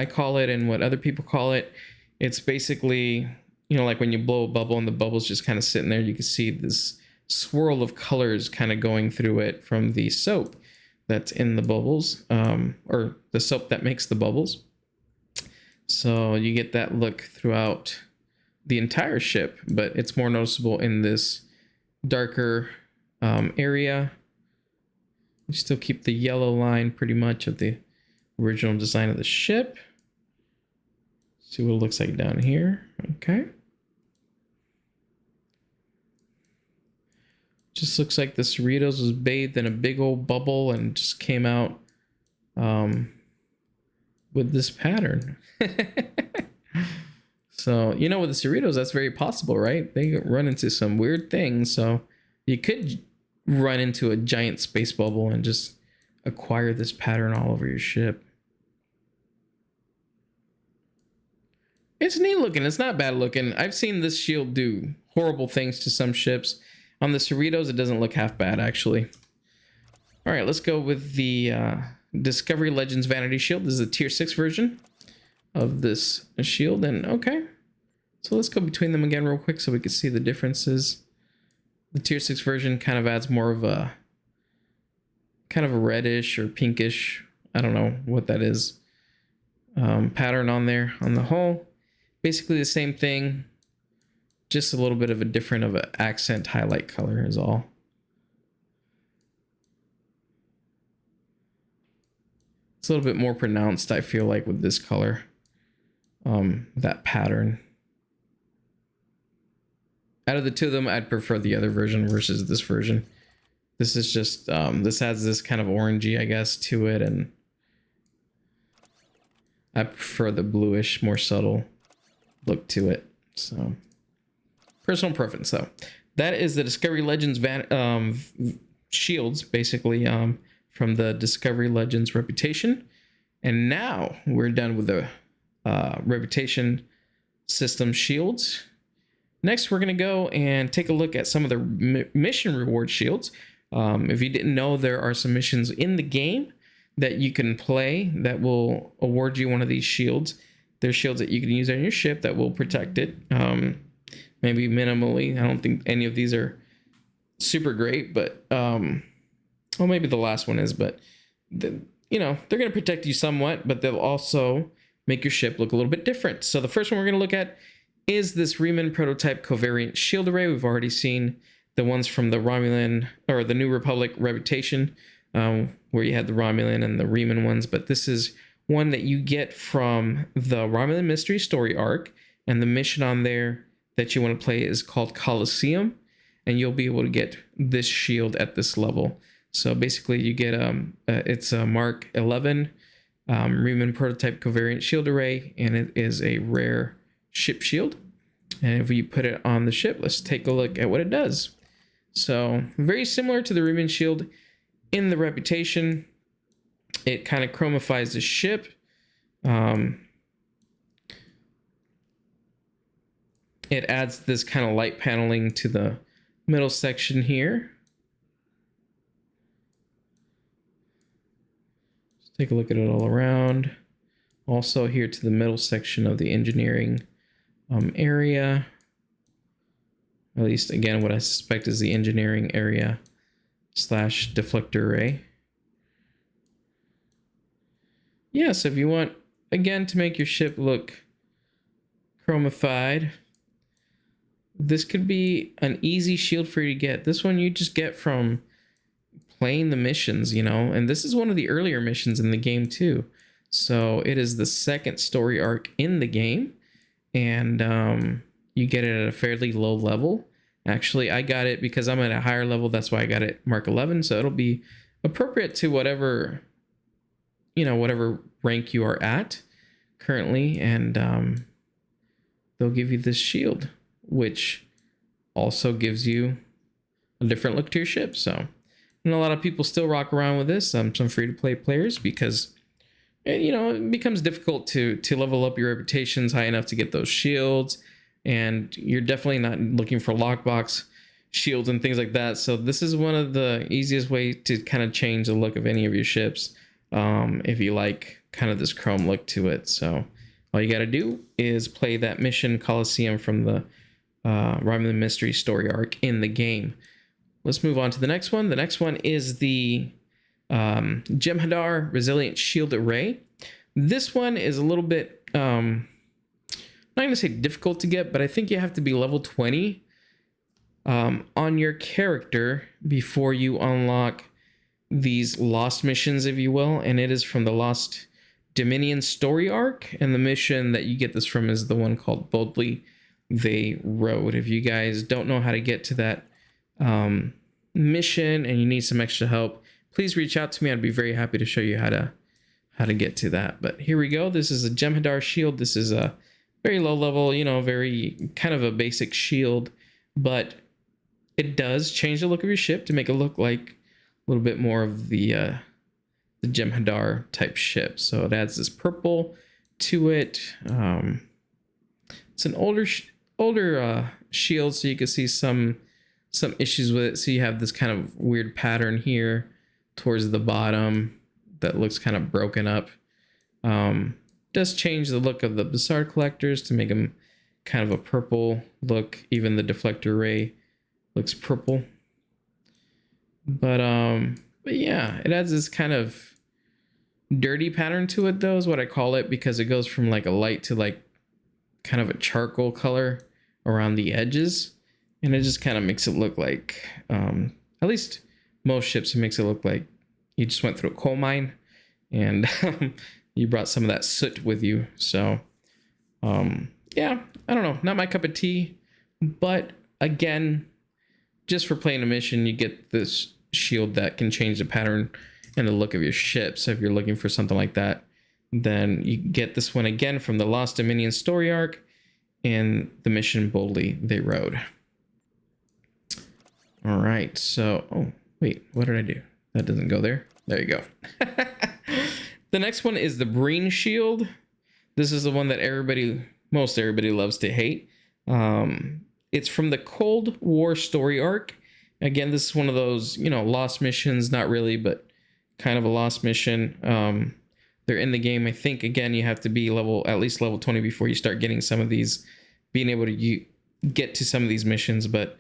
call it and what other people call it. It's basically, you know, like when you blow a bubble and the bubble's just kind of sitting there, you can see this swirl of colors kind of going through it from the soap that's in the bubbles, or the soap that makes the bubbles. So you get that look throughout the entire ship, but it's more noticeable in this darker area. You still keep the yellow line pretty much of the original design of the ship. See what it looks like down here. Okay. Just looks like the Cerritos was bathed in a big old bubble and just came out with this pattern. So, you know, with the Cerritos, that's very possible, right? They run into some weird things. So you could run into a giant space bubble and just acquire this pattern all over your ship. It's neat looking. It's not bad looking. I've seen this shield do horrible things to some ships. On the Cerritos, it doesn't look half bad, actually. All right, let's go with the Discovery Legends Vanity Shield. This is a tier 6 version of this shield. And okay, so let's go between them again real quick so we can see the differences. The tier 6 version kind of adds more of a kind of a reddish or pinkish, I don't know what that is, pattern on there on the hull. Basically the same thing, just a little bit of a different of an accent highlight color is all. It's a little bit more pronounced, I feel like, with this color, that pattern. Out of the two of them, I'd prefer the other version versus this version. This is just, this has this kind of orangey, I guess, to it, and I prefer the bluish, more subtle look to it. So, personal preference, though. That is the Discovery Legends shields, basically, from the Discovery Legends Reputation. And now we're done with the Reputation System shields. Next, we're going to go and take a look at some of the mission reward shields. If you didn't know, there are some missions in the game that you can play that will award you one of these shields. There's shields that you can use on your ship that will protect it. Maybe minimally. I don't think any of these are super great, but well, maybe the last one is, but you know, they're going to protect you somewhat, but they'll also make your ship look a little bit different. So the first one we're going to look at is this Reman prototype covariant shield array. We've already seen the ones from the Romulan or the New Republic Reputation, where you had the Romulan and the Reman ones, but this is one that you get from the Romulan Mystery Story arc, and the mission on there that you want to play is called Coliseum, and you'll be able to get this shield at this level. So basically you get it's a Mark 11 Reman prototype covariant shield array, and it is a rare ship shield. And if we put it on the ship, let's take a look at what it does. So very similar to the Reman shield in the Reputation. It kind of chromifies the ship. It adds this kind of light paneling to the middle section here. Take a look at it all around. Also here to the middle section of the engineering area. At least, again, what I suspect is the engineering area / deflector array. Yeah, so if you want, again, to make your ship look chromified, this could be an easy shield for you to get. This one you just get from playing the missions, you know, and this is one of the earlier missions in the game too. So it is the second story arc in the game, and you get it at a fairly low level. Actually, I got it because I'm at a higher level. That's why I got it Mark 11. So it'll be appropriate to whatever, you know, whatever rank you are at currently. And they'll give you this shield, which also gives you a different look to your ship. So, and a lot of people still rock around with this. Some free-to-play players, because, you know, it becomes difficult to level up your reputations high enough to get those shields. And you're definitely not looking for lockbox shields and things like that. So this is one of the easiest way to kind of change the look of any of your ships, if you like kind of this chrome look to it. So all you got to do is play that mission Coliseum from the Romulan Mystery story arc in the game. Let's move on to the next one. The next one is the Jem'Hadar Resilient Shield Array. This one is a little bit... not going to say difficult to get, but I think you have to be level 20 on your character before you unlock these lost missions, if you will. And it is from the Lost Dominion story arc. And the mission that you get this from is the one called Boldly They Rode. If you guys don't know how to get to that mission and you need some extra help, please reach out to me. I'd be very happy to show you how to get to that. But here we go. This is a Jem'Hadar shield. This is a very low level, you know, very kind of a basic shield, but it does change the look of your ship to make it look like a little bit more of the Jem'Hadar type ship. So it adds this purple to it. It's an older shield, so you can see some issues with it. So you have this kind of weird pattern here towards the bottom that looks kind of broken up. Does change the look of the Bajoran collectors to make them kind of a purple look. Even the deflector array looks purple. But yeah, it adds this kind of dirty pattern to it, though, is what I call it, because it goes from like a light to like kind of a charcoal color around the edges, and it just kind of makes it look like, at least most ships, it makes it look like you just went through a coal mine and you brought some of that soot with you. So yeah, I don't know, not my cup of tea, but again, just for playing a mission, you get this shield that can change the pattern and the look of your ship. So if you're looking for something like that, then you get this one again from the Lost Dominion story arc and the mission Boldly They Rode. All right, so, oh wait, what did I do? That doesn't go there. There you go. The next one is the Breen shield. This is the one that most everybody loves to hate. It's from the Cold War story arc. Again, this is one of those, you know, lost missions, not really, but kind of a lost mission. They're in the game. I think, again, you have to be at least level 20 before you start getting some of these, being able to get to some of these missions. But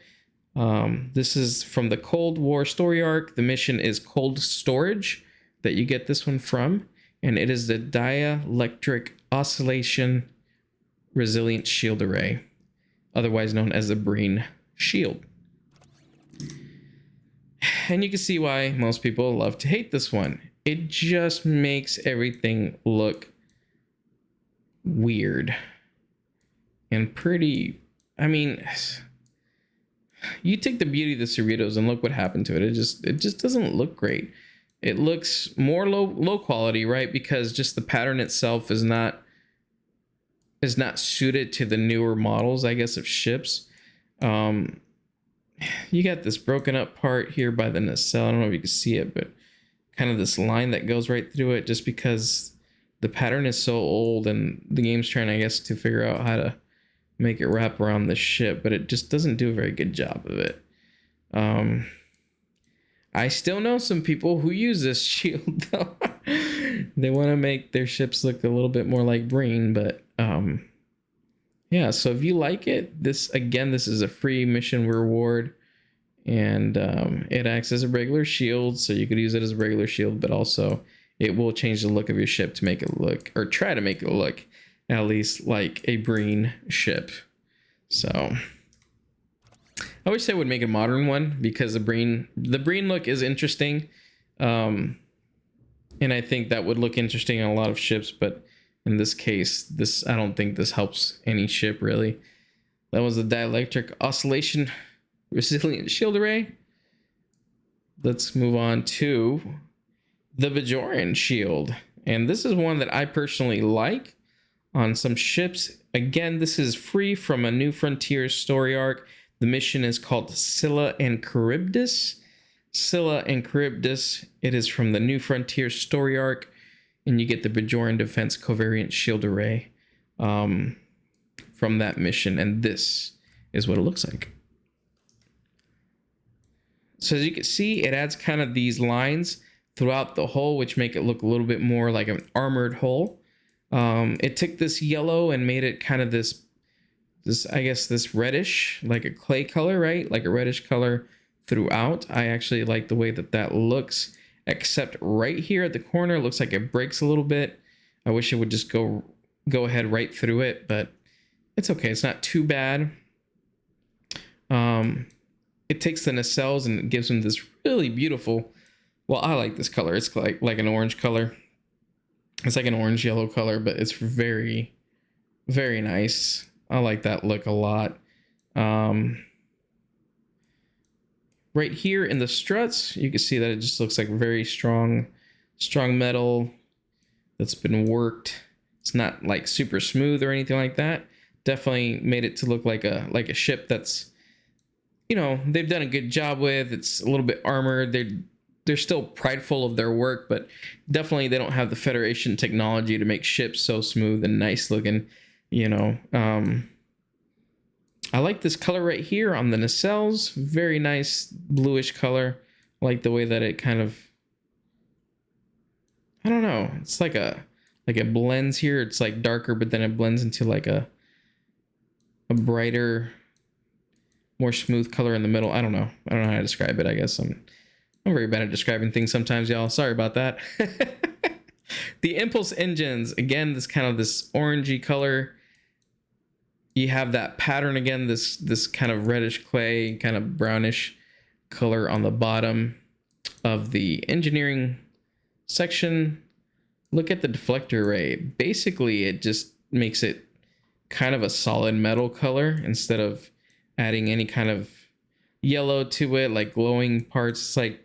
this is from the Cold War story arc. The mission is Cold Storage that you get this one from. And it is the Dielectric Oscillation Resilient Shield Array, otherwise known as the Breen shield. And you can see why most people love to hate this one. It just makes everything look weird and pretty. I mean, you take the beauty of the Cerritos and look what happened to it. It just doesn't look great. It looks more low quality, right? Because just the pattern itself is not suited to the newer models, I guess, of ships. You got this broken up part here by the nacelle. I don't know if you can see it, but kind of this line that goes right through it, just because the pattern is so old and the game's trying, I guess, to figure out how to make it wrap around the ship, but it just doesn't do a very good job of it. I still know some people who use this shield though. They want to make their ships look a little bit more like Breen, but yeah. So if you like it, this is a free mission reward, and it acts as a regular shield, so you could use it as a regular shield, but also it will change the look of your ship to make it look, or try to make it look, at least like a Breen ship. So I wish they would make a modern one, because the Breen look is interesting. And I think that would look interesting on a lot of ships, but in this case, I don't think this helps any ship really. That was the Dielectric Oscillation Resilient Shield Array. Let's move on to the Bajoran Shield. And this is one that I personally like on some ships. Again, this is free from a New Frontiers story arc. The mission is called Scylla and Charybdis. Scylla and Charybdis. It is from the New Frontiers story arc, and you get the Bajoran Defense Covariant Shield Array from that mission, and this is what it looks like. So as you can see, it adds kind of these lines throughout the hull, which make it look a little bit more like an armored hull. It took this yellow and made it kind of this I guess this reddish, like a clay color, right? Like a reddish color throughout. I actually like the way that looks, except right here at the corner, it looks like it breaks a little bit. I wish it would just go ahead right through it, but it's okay. It's not too bad. It takes the nacelles and it gives them this really beautiful, well, I like this color. It's like an orange color. It's like an orange yellow color, but it's very, very nice. I like that look a lot. Right here in the struts, you can see that it just looks like very strong metal that's been worked. It's not like super smooth or anything like that. Definitely made it to look like a ship that's, you know, they've done a good job with. It's a little bit armored. They're still prideful of their work, but definitely they don't have the Federation technology to make ships so smooth and nice looking, you know. I like this color right here on the nacelles. Very nice bluish color. I like the way that it kind of, I don't know, it's like it blends here. It's like darker, but then it blends into like a brighter, more smooth color in the middle. I don't know how to describe it. I guess I'm very bad at describing things sometimes, y'all. Sorry about that. The impulse engines, again, this orangey color. You have that pattern again, this kind of reddish clay, kind of brownish color on the bottom of the engineering section. Look at the deflector array. Basically, it just makes it kind of a solid metal color instead of adding any kind of yellow to it, like glowing parts. It's like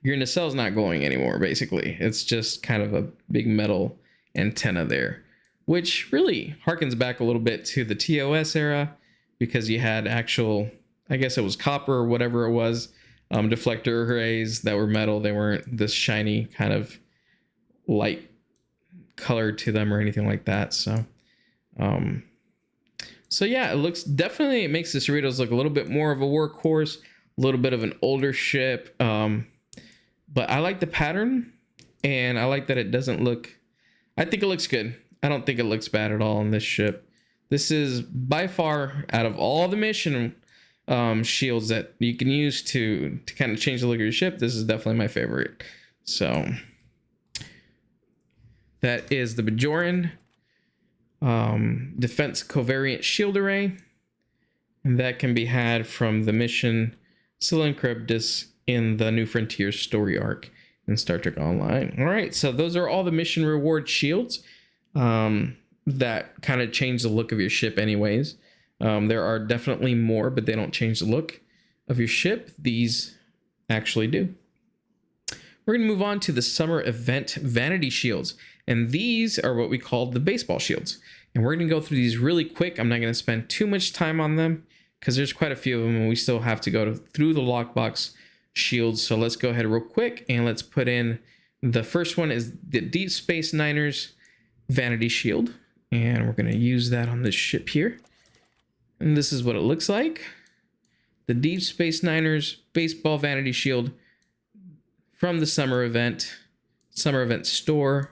your nacelle's not glowing anymore, basically. It's just kind of a big metal antenna there, which really harkens back a little bit to the TOS era, because you had actual, I guess it was copper or whatever it was, deflector arrays that were metal. They weren't this shiny kind of light color to them or anything like that. So yeah, it makes the Cerritos look a little bit more of a workhorse, a little bit of an older ship. But I like the pattern, and I like that it doesn't look, I think it looks good. I don't think it looks bad at all on this ship. This is by far, out of all the mission shields that you can use to kind of change the look of your ship, this is definitely my favorite. So that is the Bajoran Defense Covariant Shield Array, and that can be had from the mission Scylla and Charybdis in the New Frontiers story arc in Star Trek Online. All right, so those are all the mission reward shields that kind of change the look of your ship anyways. There are definitely more, but they don't change the look of your ship. These actually do. We're going to move on to the summer event vanity shields, and these are what we call the baseball shields. And we're going to go through these really quick. I'm not going to spend too much time on them because there's quite a few of them, and we still have to go through the lockbox shields. So let's go ahead real quick and let's put in the first one is the Deep Space Niners vanity shield, and we're going to use that on this ship here. And this is what it looks like. The Deep Space Niners baseball vanity shield from the summer event. Summer Event Store.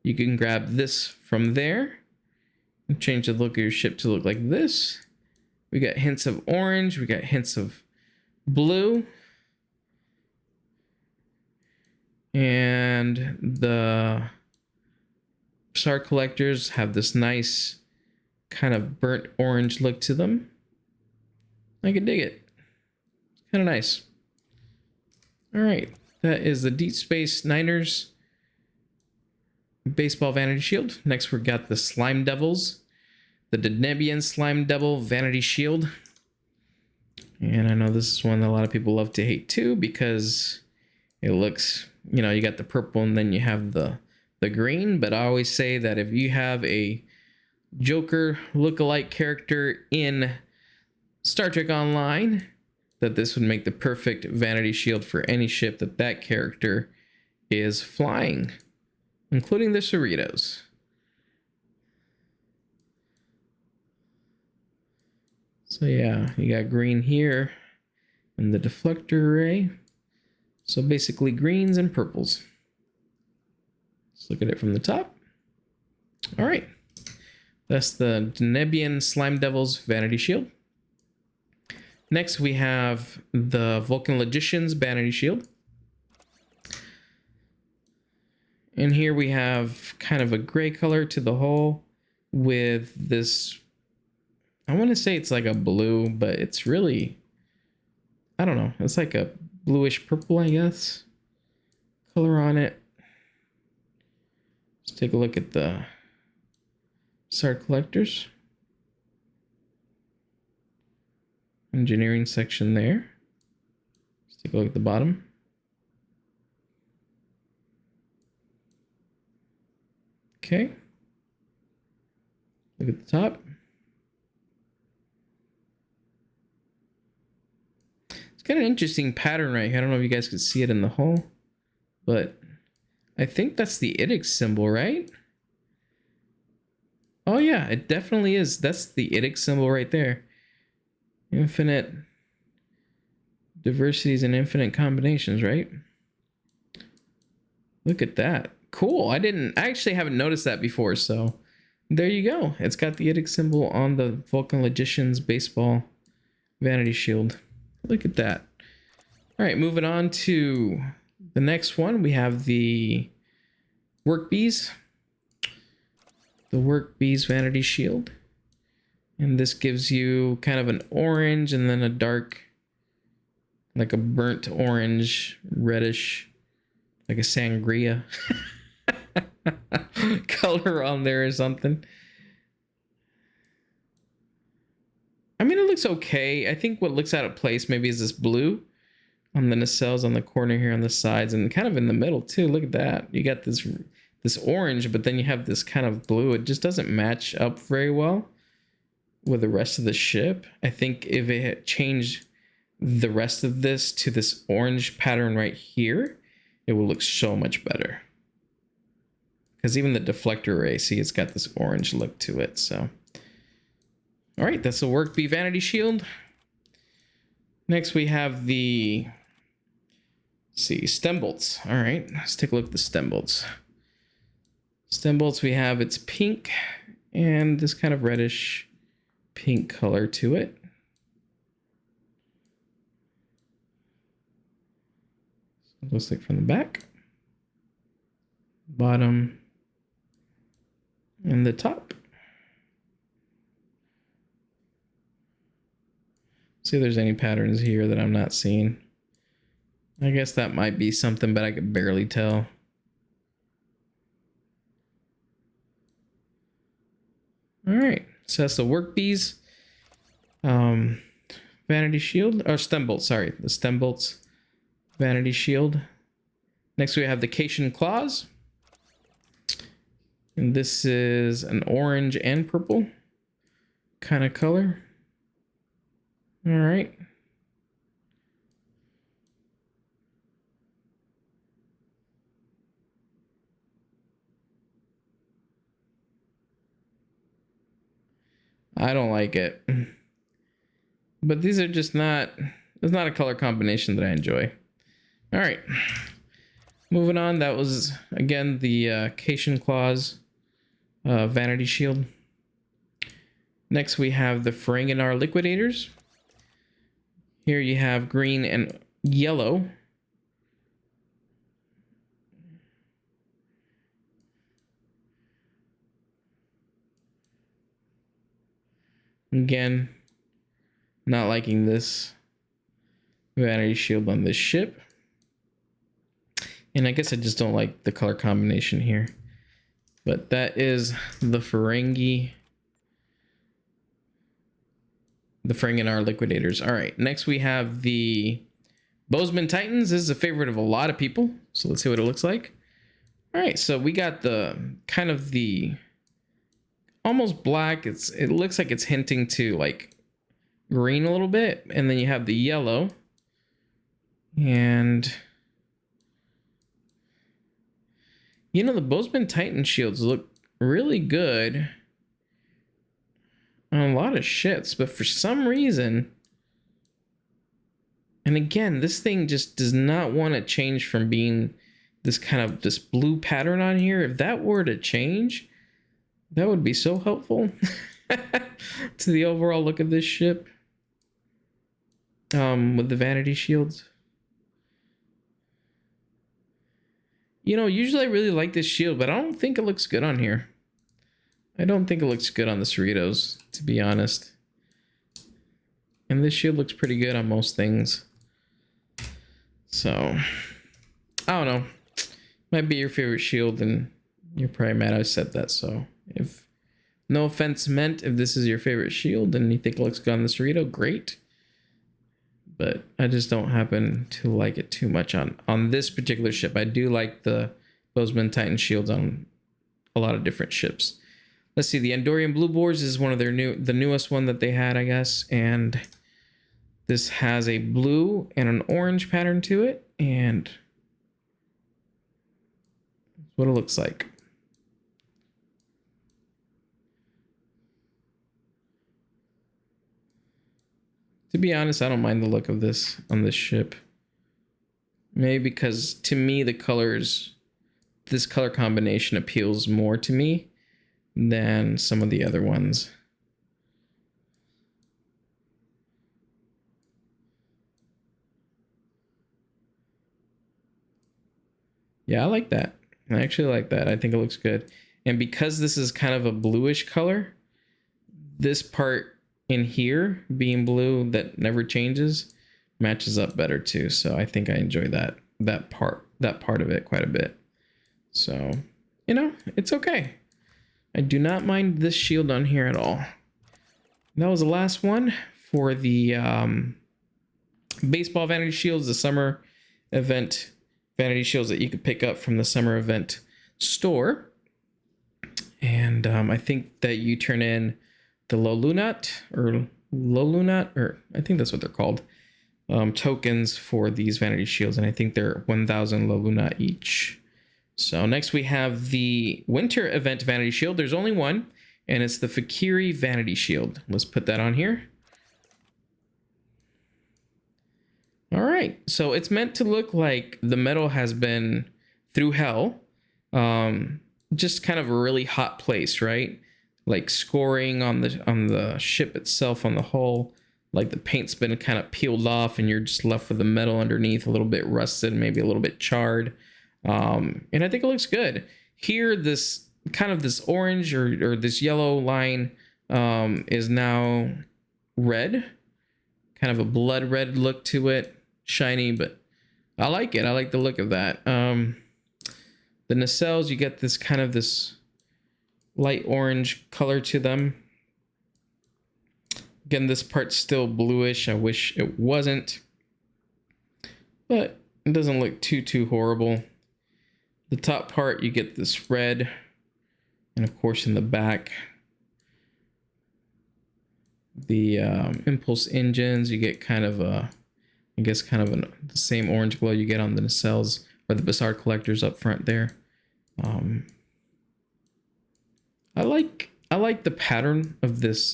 You can grab this from there and change the look of your ship to look like this. We got hints of orange. We got hints of blue. And the star collectors have this nice kind of burnt orange look to them. I can dig it. It's kind of nice. All right, that is the Deep Space Niners Baseball Vanity Shield. Next, we got the Slime Devils, the Denebian Slime Devil Vanity Shield. And I know this is one that a lot of people love to hate too, because it looks, you know, you got the purple and then you have the green. But I always say that if you have a Joker lookalike character in Star Trek Online, that this would make the perfect vanity shield for any ship that that character is flying, including the Cerritos. So yeah, you got green here in the deflector array. So basically greens and purples. Let's look at it from the top. All right, that's the Denebian Slime Devils Vanity Shield. Next, we have the Vulcan Logicians Vanity Shield. And here we have kind of a gray color to the hull with this, I want to say it's like a blue, but it's really, I don't know. It's like a bluish purple, I guess, color on it. Let's take a look at the star collectors. Engineering section there. Let's take a look at the bottom. Okay. Look at the top. It's got an interesting pattern right here. I don't know if you guys can see it in the hull, but I think that's the IDIC symbol, right? Oh yeah, it definitely is. That's the IDIC symbol right there. Infinite diversities and infinite combinations, right? Look at that. Cool. I actually haven't noticed that before, so there you go. It's got the IDIC symbol on the Vulcan Logicians Baseball Vanity Shield. Look at that. All right, moving on to the next one. We have the Work Bees. The Work Bees Vanity Shield. And this gives you kind of an orange and then a dark, like a burnt orange, reddish, like a sangria color on there or something. I mean, it looks okay. I think what looks out of place maybe is this blue on the nacelles on the corner here on the sides and kind of in the middle too. Look at that. You got this orange, but then you have this kind of blue. It just doesn't match up very well with the rest of the ship. I think if it had changed the rest of this to this orange pattern right here, it will look so much better. Because even the deflector array, see, it's got this orange look to it. So, all right, that's the Work Bee Vanity Shield. Next, we have the, let's see, stem bolts. All right, let's take a look at the stem bolts. Stem bolts, we have it's pink and this kind of reddish pink color to it. So it looks like from the back, bottom, and the top. See if there's any patterns here that I'm not seeing. I guess that might be something, but I could barely tell. All right, so that's the Work Bees Vanity Shield, or stem bolts, sorry, the stem bolts Vanity Shield. Next we have the Cation Claws. And this is an orange and purple kind of color. All right. I don't like it. But these are just not, it's not a color combination that I enjoy. All right. Moving on, that was again the Cation Claws Vanity Shield. Next we have the Ferenginar Liquidators. Here you have green and yellow. Again, not liking this Vanity Shield on this ship. And I guess I just don't like the color combination here. But that is the Ferenginar Liquidators. All right, next we have the Bozeman Titans. This is a favorite of a lot of people. So let's see what it looks like. All right, so we got the kind of the almost black. It looks like it's hinting to like green a little bit. And then you have the yellow. And you know, the Bozeman Titan shields look really good on a lot of shits, but for some reason, and again, this thing just does not want to change from being this kind of this blue pattern on here. If that were to change, that would be so helpful to the overall look of this ship. With the vanity shields. You know, usually I really like this shield, but I don't think it looks good on here. I don't think it looks good on the Cerritos, to be honest. And this shield looks pretty good on most things. So, I don't know. Might be your favorite shield, and you're probably mad I said that. So, if no offense meant, if this is your favorite shield and you think it looks good on the Cerrito, great. But I just don't happen to like it too much on this particular ship. I do like the Bozeman Titan shields on a lot of different ships. Let's see, the Andorian Blue Boars is one of their the newest one that they had, I guess. And this has a blue and an orange pattern to it. And that's what it looks like. To be honest, I don't mind the look of this on this ship. Maybe because to me the colors, this color combination appeals more to me than some of the other ones. Yeah, I like that. I actually like that. I think it looks good. And because this is kind of a bluish color, this part in here being blue that never changes matches up better too. So I think I enjoy that part of it quite a bit. So, you know, it's okay. I do not mind this shield on here at all. That was the last one for the baseball vanity shields, the summer event vanity shields that you could pick up from the summer event store. And I think that you turn in the Lolunat, or I think that's what they're called, tokens for these vanity shields, and I think they're 1,000 Lolunat each. So next we have the winter event vanity shield. There's only one, and it's the Fek'Ihri vanity shield. Let's put that on here. All right, so it's meant to look like the metal has been through hell, just kind of a really hot place, right? Like scoring on the ship itself, on the hull, like the paint's been kind of peeled off and you're just left with the metal underneath, a little bit rusted, maybe a little bit charred. And I think it looks good. Here, this kind of this orange or this yellow line is now red, kind of a blood red look to it, shiny, but I like it. I like the look of that. The nacelles, you get this kind of this light orange color to them. Again, this part's still bluish. I wish it wasn't, but it doesn't look too horrible. The top part, you get this red, and of course in the back, the impulse engines, you get kind of a, I guess kind of the same orange glow you get on the nacelles or the Bassard collectors up front there. I like the pattern of this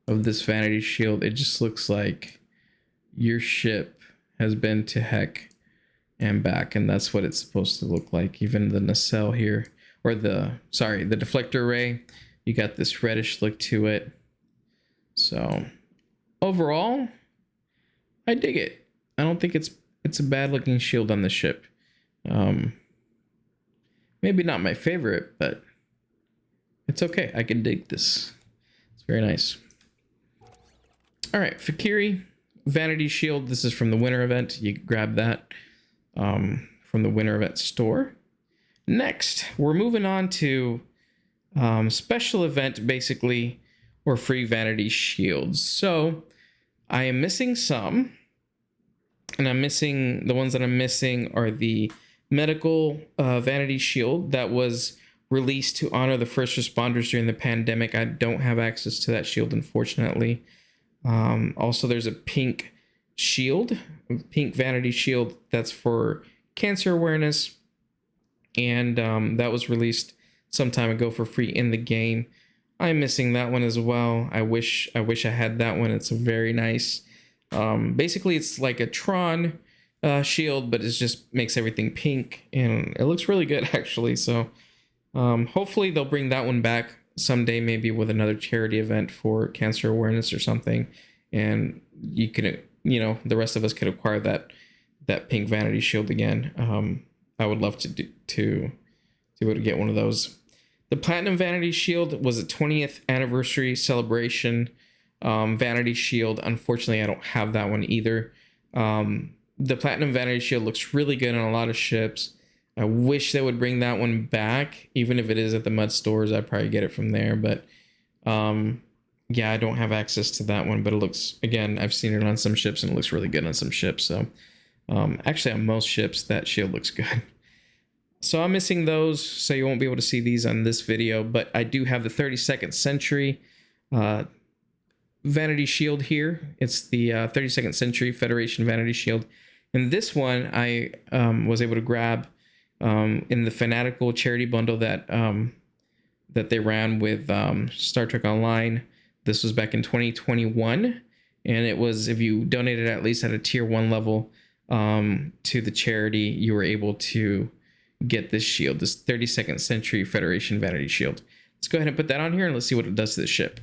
vanity shield. It just looks like your ship has been to heck and back, and that's what it's supposed to look like. Even the nacelle here, or the deflector array, you got this reddish look to it. So overall, I dig it. I don't think it's a bad looking shield on the ship. Maybe not my favorite, but it's okay. I can dig this. It's very nice. All right, Fek'Ihri Vanity Shield. This is from the winter event. You grab that from the winter event store. Next, we're moving on to special event, basically, or free vanity shields. So I am missing some, and I'm missing the ones that I'm missing are the medical vanity shield that was released to honor the first responders during the pandemic. I don't have access to that shield, unfortunately. Also, there's a pink shield, pink vanity shield that's for cancer awareness, and that was released some time ago for free in the game. I'm missing that one as well. I wish I had that one. It's a very nice. Basically, it's like a Tron shield, but it just makes everything pink, and it looks really good actually. So hopefully they'll bring that one back someday, maybe with another charity event for cancer awareness or something, and you can, the rest of us could acquire that pink vanity shield again. I would love to be able to get one of those. The platinum vanity shield was a 20th anniversary celebration vanity shield. Unfortunately, I don't have that one either. The platinum vanity shield looks really good on a lot of ships. I wish they would bring that one back, even if it is at the mud stores. I'd probably get it from there, but yeah, I don't have access to that one, but it looks, again, I've seen it on some ships and it looks really good on some ships. So actually on most ships, that shield looks good. So I'm missing those, so you won't be able to see these on this video, but I do have the 32nd Century Vanity Shield here. It's the 32nd Century Federation Vanity Shield. And this one I was able to grab in the Fanatical charity bundle that they ran with Star Trek Online. This was back in 2021, and it was, if you donated at least at a tier 1 level to the charity, you were able to get this shield, this 32nd Century Federation Vanity Shield. Let's go ahead and put that on here and let's see what it does to the ship.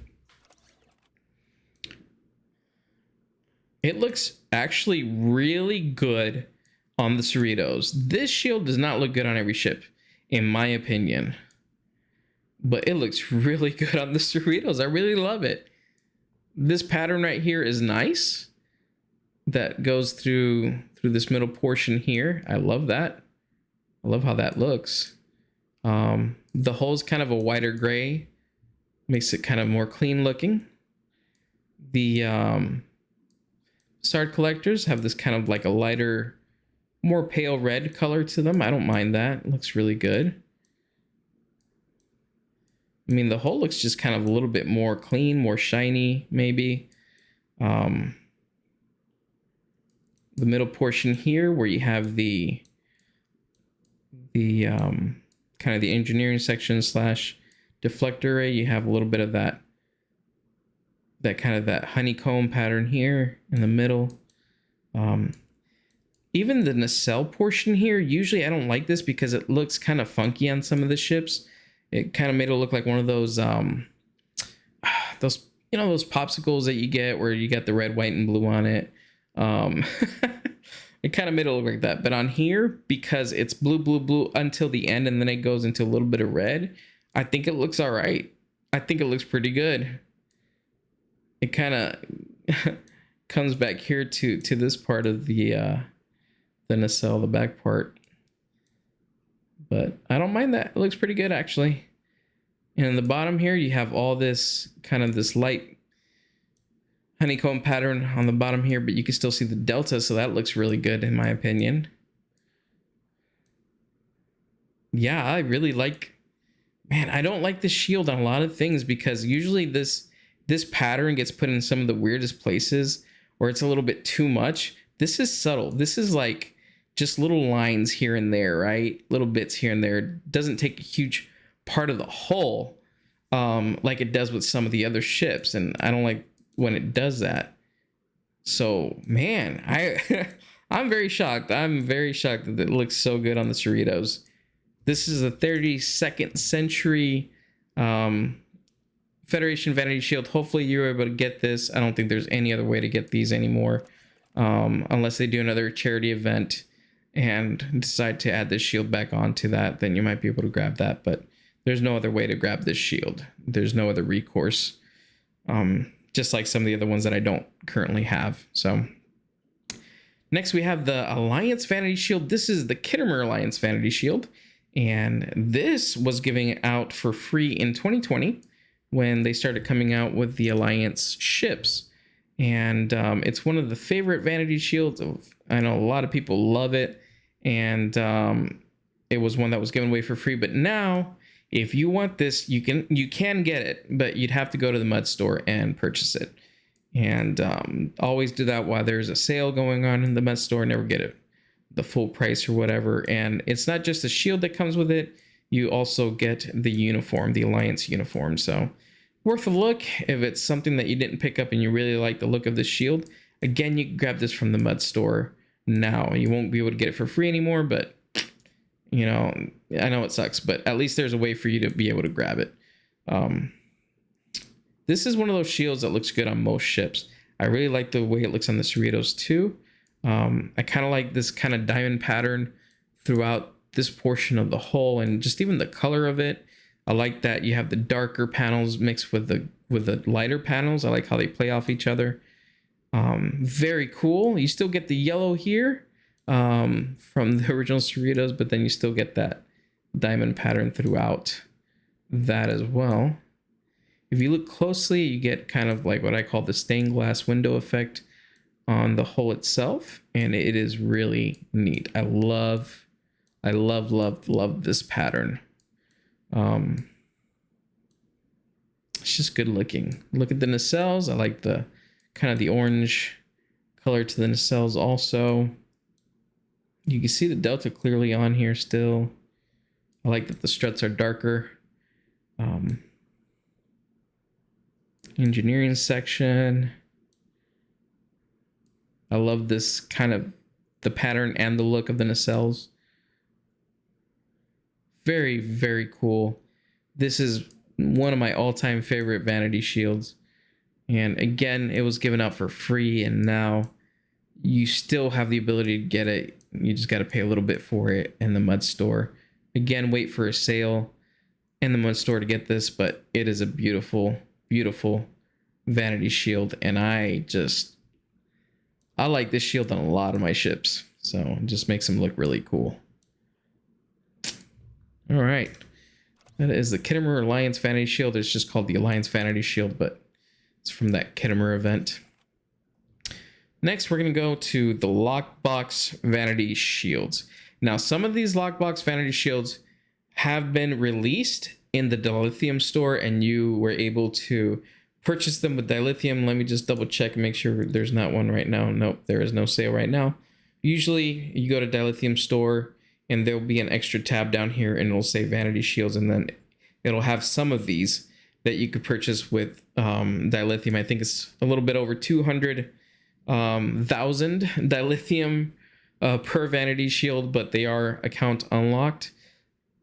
It looks actually really good on the Cerritos. This shield does not look good on every ship, in my opinion, but it looks really good on the Cerritos. I really love it. This pattern right here is nice. That goes through this middle portion here. I love that. I love how that looks. The hull's kind of a whiter gray, makes it kind of more clean looking. The Star collectors have this kind of like a lighter, more pale red color to them. I don't mind that. It looks really good. I mean, the hull looks just kind of a little bit more clean, more shiny, maybe. The middle portion here, where you have the kind of the engineering section / deflector array, you have a little bit of that kind of that honeycomb pattern here in the middle. Even the nacelle portion here, usually I don't like this because it looks kind of funky on some of the ships. It kind of made it look like one of those those popsicles that you get where you got the red, white, and blue on it. It kind of made it look like that. But on here, because it's blue, blue, blue until the end, and then it goes into a little bit of red, I think it looks all right. I think it looks pretty good. It kind of comes back here to this part of the nacelle, the back part. But I don't mind that. It looks pretty good, actually. And in the bottom here, you have all this kind of this light honeycomb pattern on the bottom here, but you can still see the delta, so that looks really good in my opinion. Yeah, I really like, man, I don't like the shield on a lot of things because usually this pattern gets put in some of the weirdest places, or it's a little bit too much. This is subtle. This is like just little lines here and there, right? Little bits here and there. It doesn't take a huge part of the hull like it does with some of the other ships, and I don't like when it does that. So man, I'm very shocked. I'm very shocked that it looks so good on the Cerritos. This is a 32nd century Federation Vanity Shield. Hopefully you're able to get this. I don't think there's any other way to get these anymore, unless they do another charity event and decide to add this shield back onto that. Then you might be able to grab that, but there's no other way to grab this shield. There's no other recourse, just like some of the other ones that I don't currently have. So next we have the Alliance Vanity Shield. This is the Kittimer Alliance Vanity Shield, and this was giving out for free in 2020 when they started coming out with the Alliance ships. And it's one of the favorite vanity shields. I know a lot of people love it, and it was one that was given away for free. But now, if you want this, you can get it, but you'd have to go to the Mud store and purchase it. And always do that while there's a sale going on in the Mud store. Never get it the full price or whatever. And it's not just the shield that comes with it. You also get the uniform, the Alliance uniform. So worth a look if it's something that you didn't pick up and you really like the look of the shield. Again, you can grab this from the Mud store now. You won't be able to get it for free anymore, but you know, I know it sucks, but at least there's a way for you to be able to grab it. This is one of those shields that looks good on most ships. I really like the way it looks on the Cerritos too. I kind of like this kind of diamond pattern throughout this portion of the hull, and just even the color of it. I like that you have the darker panels mixed with the lighter panels. I like how they play off each other. Very cool. You still get the yellow here from the original Cerritos, but then you still get that diamond pattern throughout that as well. If you look closely, you get kind of like what I call the stained glass window effect on the hull itself, and it is really neat. I love this pattern. It's just good looking. Look at the nacelles. I like the kind of the orange color to the nacelles also. You can see the delta clearly on here still. I like that the struts are darker. Engineering section. I love this kind of the pattern and the look of the nacelles. Very, very cool. This is one of my all-time favorite vanity shields. And again, it was given out for free, and now you still have the ability to get it. You just got to pay a little bit for it in the Mud store. Again, wait for a sale in the Mud store to get this, but it is a beautiful, beautiful vanity shield, and I like this shield on a lot of my ships, so it just makes them look really cool. All right, that is the Kittimer Alliance Vanity Shield. It's just called the Alliance Vanity Shield, but it's from that Kittimer event. Next, we're going to go to the Lockbox Vanity Shields. Now, some of these Lockbox Vanity Shields have been released in the Dilithium store, and you were able to purchase them with Dilithium. Let me just double check and make sure there's not one right now. Nope, there is no sale right now. Usually, you go to Dilithium store, and there'll be an extra tab down here, and it'll say Vanity Shields, and then it'll have some of these that you could purchase with Dilithium. I think it's a little bit over 200,000 Dilithium per Vanity Shield, but they are account unlocked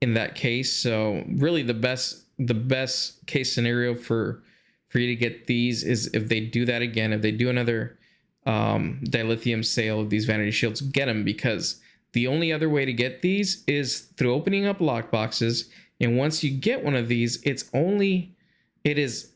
in that case. So really the best case scenario for you to get these is if they do that again, if they do another Dilithium sale of these Vanity Shields, get them, because the only other way to get these is through opening up lockboxes. And once you get one of these, it is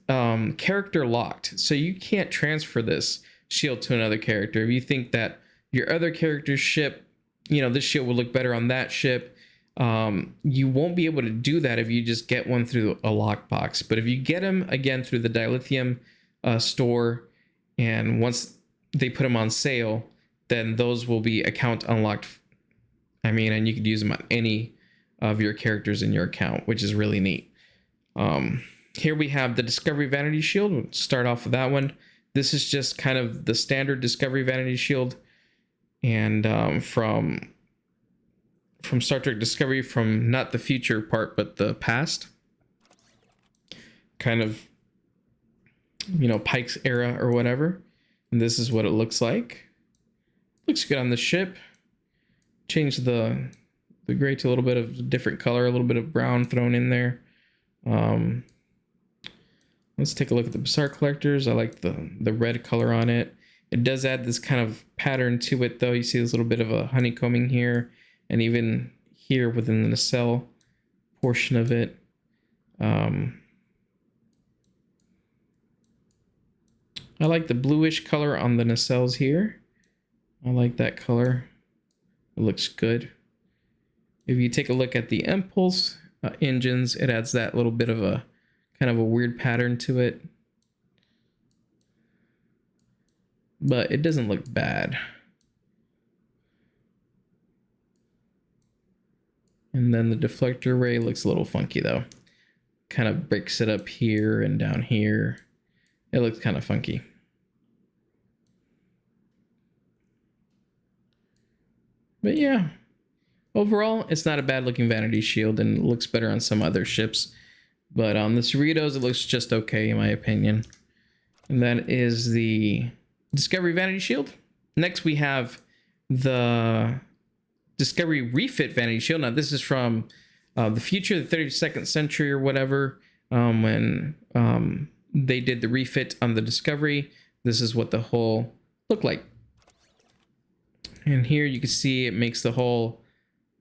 character locked. So you can't transfer this shield to another character. If you think that your other character's ship, this shield will look better on that ship, you won't be able to do that if you just get one through a lockbox. But if you get them again through the Dilithium store, and once they put them on sale, then those will be account unlocked. And you could use them on any of your characters in your account, which is really neat. Here we have the Discovery Vanity Shield. We'll start off with that one. This is just kind of the standard Discovery Vanity Shield, and from Star Trek Discovery, from not the future part, but the past. Kind of, Pike's era or whatever. And this is what it looks like. Looks good on the ship. Change the gray to a little bit of a different color, a little bit of brown thrown in there. Let's take a look at the Bazaar collectors. I like the red color on it. It does add this kind of pattern to it, though. You see this little bit of a honeycombing here, and even here within the nacelle portion of it. I like the bluish color on the nacelles here. I like that color. It looks good. If you take a look at the impulse engines, it adds that little bit of a kind of a weird pattern to it. But it doesn't look bad. And then the deflector array looks a little funky though. Kind of breaks it up here and down here. It looks kind of funky. But yeah, overall, it's not a bad looking vanity shield and it looks better on some other ships. But on the Cerritos, it looks just okay in my opinion. And that is the Discovery Vanity Shield. Next, we have the Discovery Refit Vanity Shield. Now, this is from the future, the 32nd century or whatever, when they did the refit on the Discovery. This is what the hull looked like. And here you can see it makes the hull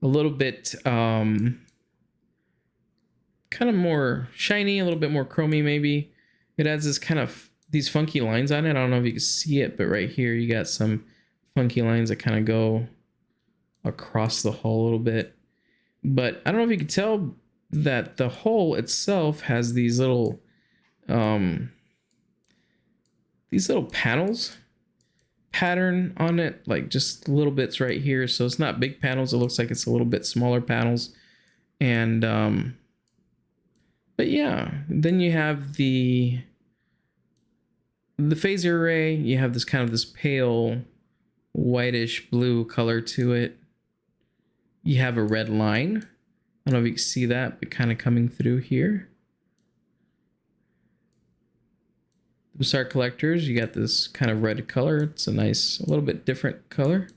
a little bit kind of more shiny, a little bit more chromy maybe. It adds this kind of these funky lines on it. I don't know if you can see it, but right here you got some funky lines that kind of go across the hull a little bit. But I don't know if you can tell that the hull itself has these little panels pattern on it, like just little bits right here. So it's not big panels. It looks like it's a little bit smaller panels. And but yeah, then you have the phaser array. You have this kind of this pale whitish blue color to it. You have a red line. I don't know if you can see that, but kind of coming through here. The Bazaar collectors, you got this kind of red color. It's a nice, a little bit different color.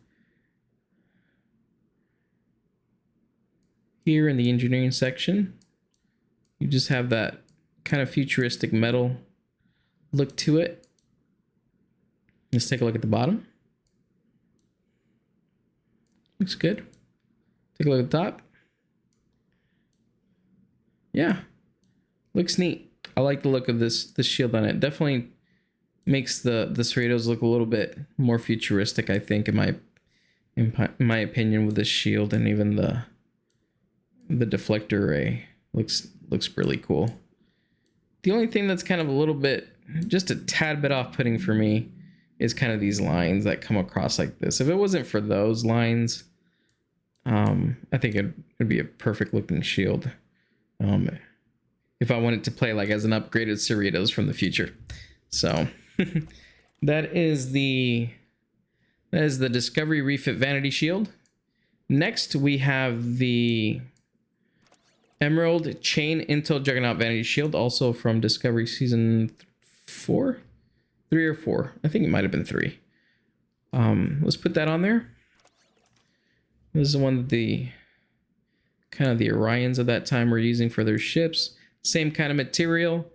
Here in the engineering section, you just have that kind of futuristic metal look to it. Let's take a look at the bottom. Looks good. Take a look at the top. Yeah, looks neat. I like the look of this shield on it. Definitely makes the Cerritos look a little bit more futuristic, I think, in my opinion, with this shield, and even the deflector array looks really cool. The only thing that's kind of a little bit, just a tad bit off-putting for me, is kind of these lines that come across like this. If it wasn't for those lines, I think it'd be a perfect looking shield. If I wanted to play like as an upgraded Cerritos from the future. So that is the Discovery Refit Vanity Shield. Next we have the Emerald Chain Intel Juggernaut Vanity Shield, also from Discovery Season 4? 3 or 4. I think it might have been 3. Let's put that on there. This is the one that the kind of the Orions of that time were using for their ships. Same kind of material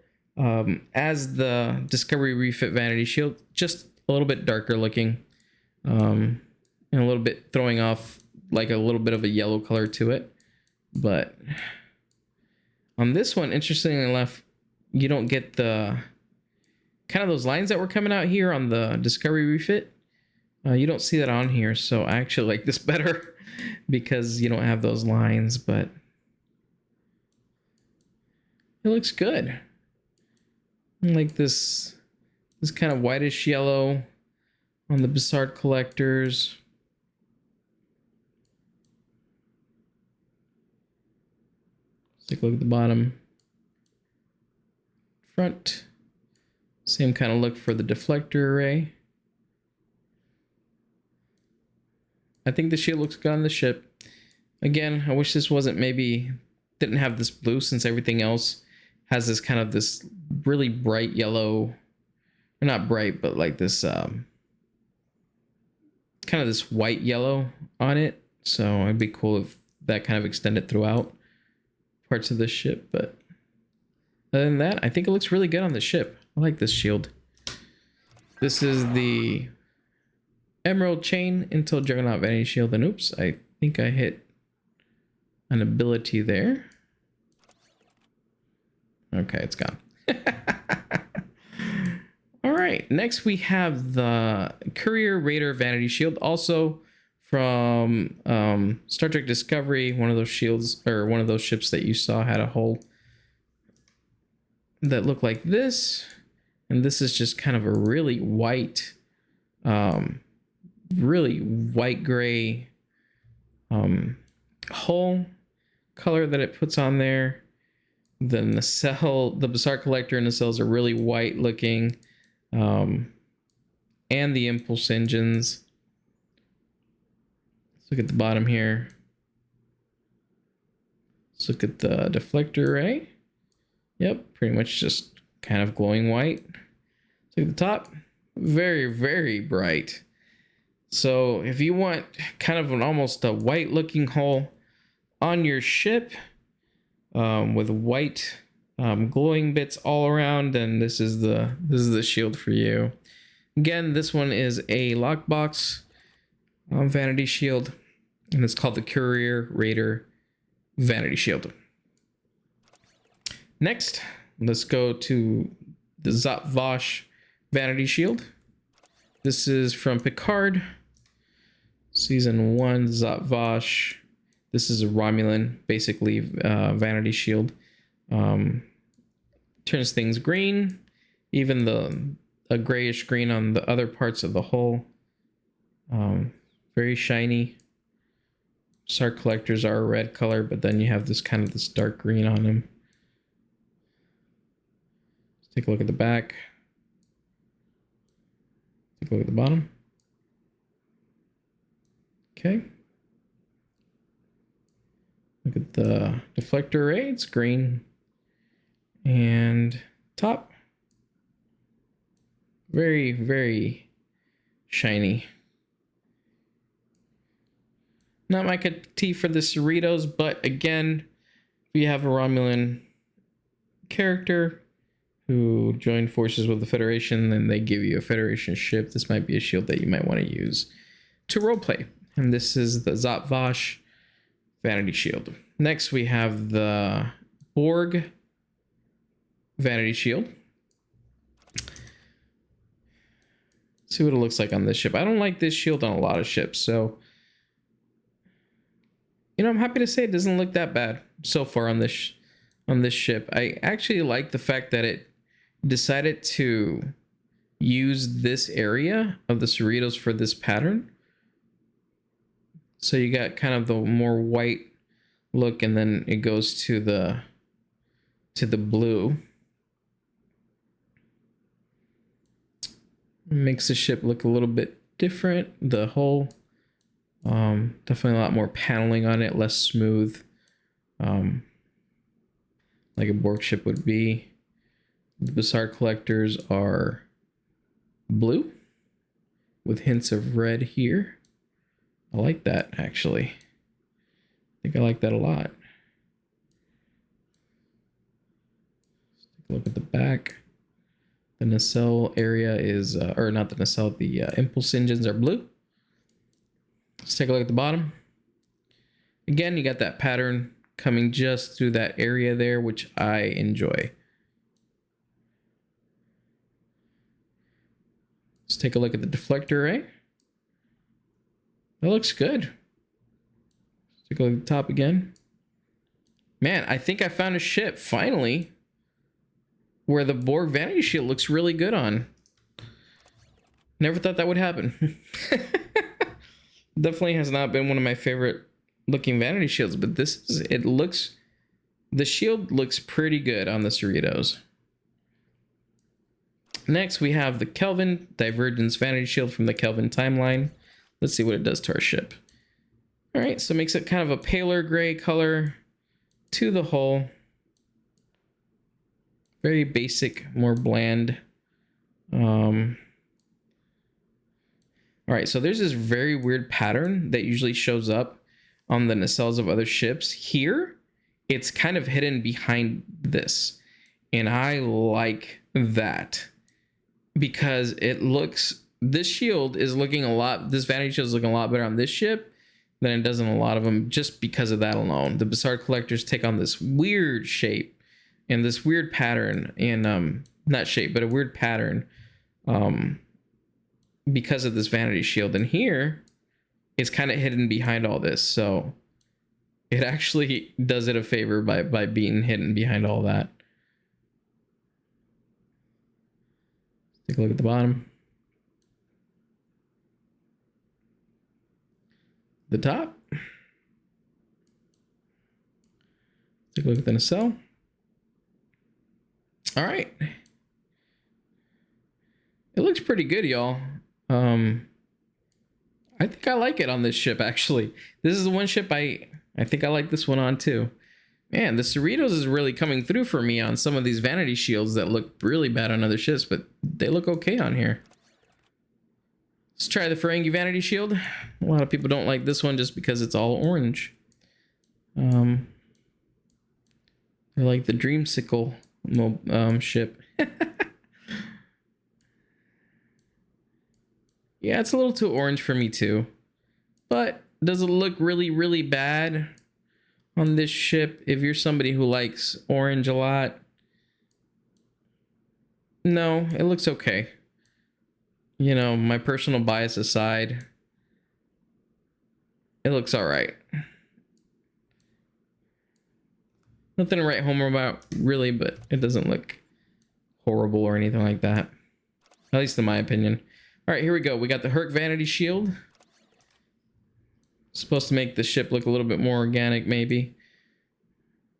as the Discovery Refit Vanity Shield, just a little bit darker looking, and a little bit throwing off like a little bit of a yellow color to it. But on this one, interestingly enough, you don't get the kind of those lines that were coming out here on the Discovery Refit. You don't see that on here, so I actually like this better because you don't have those lines, but it looks good. I like this kind of whitish yellow on the Bazaar collectors. Let's take a look at the bottom. Front. Same kind of look for the deflector array. I think the shield looks good on the ship. Again, I wish this didn't have this blue, since everything else has this kind of this really bright yellow, or not bright, but like this kind kind of this white yellow on it, so it'd be cool if that kind of extended throughout parts of the ship. But other than that, I think it looks really good on the ship. I like this shield. This is the Emerald Chain until Juggernaut Vanity Shield, and oops, I think I hit an ability there. Okay, it's gone. All right, next we have the Courier Raider Vanity Shield, also from Star Trek Discovery. One of those shields, or one of those ships that you saw, had a hull that looked like this, and this is just kind of a really white, really white gray hull color that it puts on there. The nacelle, the Bazaar Collector nacelles are really white looking, and the impulse engines. Let's look at the bottom here. Let's look at the deflector array. Yep, pretty much just kind of glowing white. Let's look at the top. Very, very bright. So if you want kind of an almost a white looking hull on your ship, with white glowing bits all around, then this is the shield for you. Again, this one is a lockbox vanity shield, and it's called the Courier Raider Vanity Shield. Next, let's go to the Zop Vosh Vanity Shield. This is from Picard, Season 1, Zop Vosh. This is a Romulan, basically, vanity shield. Turns things green, even a grayish green on the other parts of the hull. Very shiny. Star collectors are a red color, but then you have this kind of this dark green on them. Let's take a look at the back. Take a look at the bottom. Okay. Look at the deflector array, it's green. And top. Very, very shiny. Not my cup of tea for the Cerritos, but again, if you have a Romulan character who joined forces with the Federation, then they give you a Federation ship. This might be a shield that you might want to use to roleplay. And this is the Zop Vosh Vanity Shield. Next, we have the Borg Vanity Shield. Let's see what it looks like on this ship. I don't like this shield on a lot of ships, so you know, I'm happy to say it doesn't look that bad so far on this ship. I actually like the fact that it decided to use this area of the Cerritos for this pattern. So you got kind of the more white look, and then it goes to the blue. Makes the ship look a little bit different. The hull, definitely a lot more paneling on it, less smooth, like a Borg ship would be. The Bazaar collectors are blue with hints of red here. I like that, actually. I think I like that a lot. Let's take a look at the back. The nacelle area is, or not the nacelle, the impulse engines are blue. Let's take a look at the bottom. Again, you got that pattern coming just through that area there, which I enjoy. Let's take a look at the deflector array. That looks good. Let's take a look at the top again. Man, I think I found a ship, finally, where the Borg Vanity Shield looks really good on. Never thought that would happen. Definitely has not been one of my favorite looking Vanity Shields, but this is, it looks, the shield looks pretty good on the Cerritos. Next, we have the Kelvin Divergence Vanity Shield from the Kelvin timeline. Let's see what it does to our ship. All right, so it makes it kind of a paler gray color to the hull. Very basic, more bland. All right, so there's this very weird pattern that usually shows up on the nacelles of other ships. Here, it's kind of hidden behind this. And I like that because it looks, this shield is looking a lot, this vanity shield is looking a lot better on this ship than it does on a lot of them, just because of that alone. The Bizarre Collectors take on this weird shape and this weird pattern in, not shape, but a weird pattern because of this vanity shield. And here, it's kind of hidden behind all this. So it actually does it a favor by being hidden behind all that. Take a look at the bottom. The top. Take a look at the nacelle. All right. It looks pretty good, y'all. I think I like it on this ship, actually. This is the one ship I think I like this one on too. Man, the Cerritos is really coming through for me on some of these vanity shields that look really bad on other ships, but they look okay on here. Let's try the Ferengi vanity shield. A lot of people don't like this one just because it's all orange. I like the Dreamsicle ship. Yeah, it's a little too orange for me too. But does it look really, really bad on this ship if you're somebody who likes orange a lot? No, it looks okay. You know, my personal bias aside, it looks all right. Nothing to write home about, really, but it doesn't look horrible or anything like that. At least in my opinion. All right, here we go. We got the Hur'q vanity shield. Supposed to make the ship look a little bit more organic, maybe.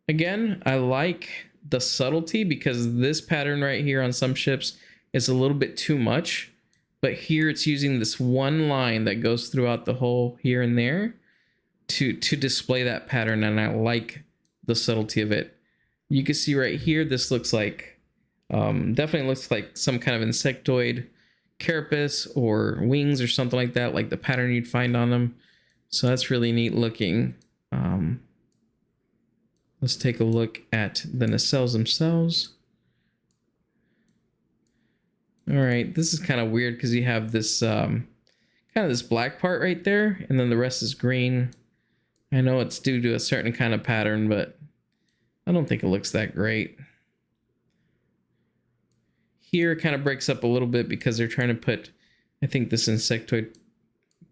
Again, I like the subtlety because this pattern right here on some ships is a little bit too much. But here it's using this one line that goes throughout the whole here and there to display that pattern, and I like the subtlety of it. You can see right here, this looks like, definitely looks like some kind of insectoid carapace or wings or something like that, like the pattern you'd find on them. So that's really neat looking. Let's take a look at the nacelles themselves. All right, this is kind of weird because you have this kind of this black part right there, and then the rest is green. I know it's due to a certain kind of pattern, but I don't think it looks that great. Here it kind of breaks up a little bit because they're trying to put, I think, this insectoid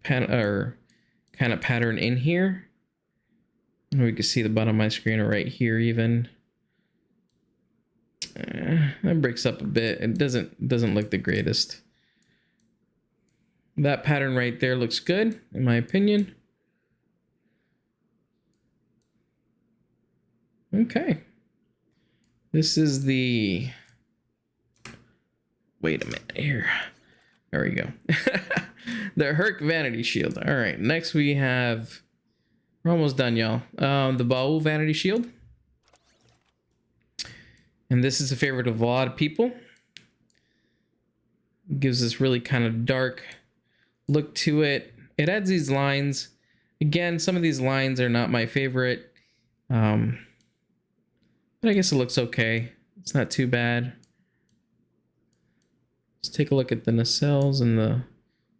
kind of pattern in here. And we can see the bottom of my screen right here even. That breaks up a bit. It doesn't look the greatest. That pattern right there looks good, in my opinion. Okay. This is the... Wait a minute here. There we go. The Hur'q vanity shield. All right, next we have... We're almost done, y'all. The Baul vanity shield. And this is a favorite of a lot of people. It gives this really kind of dark look to it. It adds these lines. Again, some of these lines are not my favorite. But I guess it looks okay. It's not too bad. Let's take a look at the nacelles and the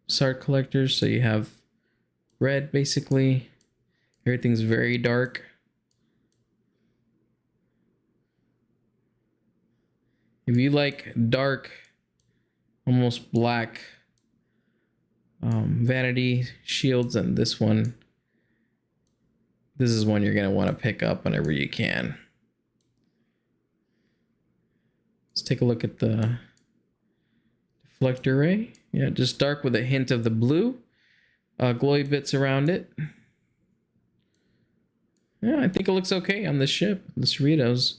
Bizarre Collectors. So you have red, basically. Everything's very dark. If you like dark, almost black vanity shields, and this is one you're going to want to pick up whenever you can. Let's take a look at the deflector ray. Yeah, just dark with a hint of the blue. Glowy bits around it. Yeah, I think it looks okay on this ship, the Cerritos.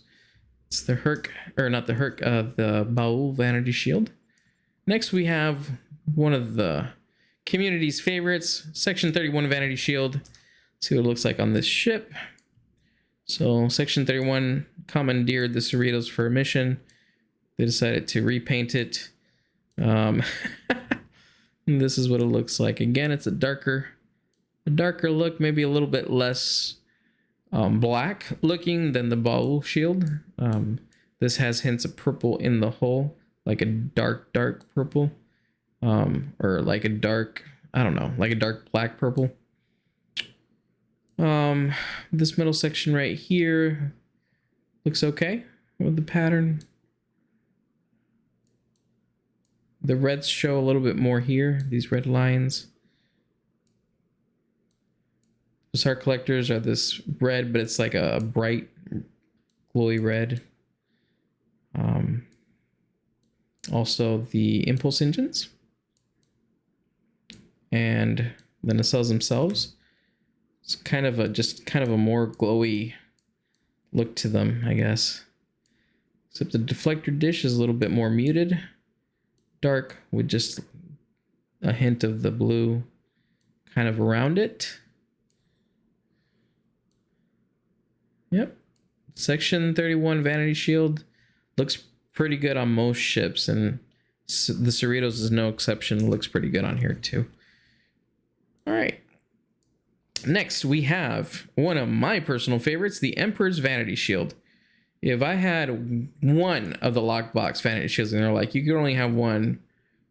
It's the Hur'q, or not the Hur'q, the Baul vanity shield. Next we have one of the community's favorites, Section 31 vanity shield. Let's see what it looks like on this ship. So Section 31 commandeered the Cerritos for a mission. They decided to repaint it. And this is what it looks like. Again, it's a darker look, maybe a little bit less black looking than the ball shield. This has hints of purple in the hull, like a dark purple, or like a dark, I don't know, like a dark black purple. This middle section right here looks okay with the pattern. The reds show a little bit more here, these red lines. The Star collectors are this red, but it's like a bright, glowy red. Also the impulse engines. And the nacelles themselves. It's kind of a more glowy look to them, I guess. Except the deflector dish is a little bit more muted. Dark with just a hint of the blue kind of around it. Yep. Section 31 Vanity Shield looks pretty good on most ships, and the Cerritos is no exception. It looks pretty good on here too. All right. Next, we have one of my personal favorites, the Emperor's Vanity Shield. If I had one of the lockbox Vanity Shields, and they're like, you could only have one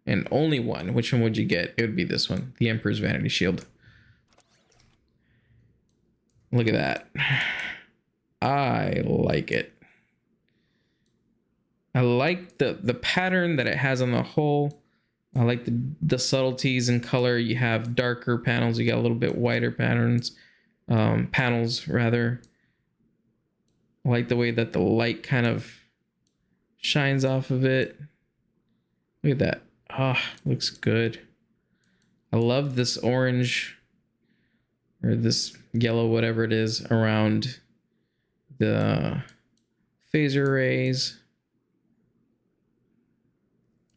and only one, which one would you get? It would be this one, the Emperor's Vanity Shield. Look at that. I like it. I like the pattern that it has on the hull. I like the subtleties in color. You have darker panels. You got a little bit whiter panels rather. I like the way that the light kind of shines off of it. Look at that. Ah, looks good. I love this orange or this yellow, whatever it is, around the phaser arrays.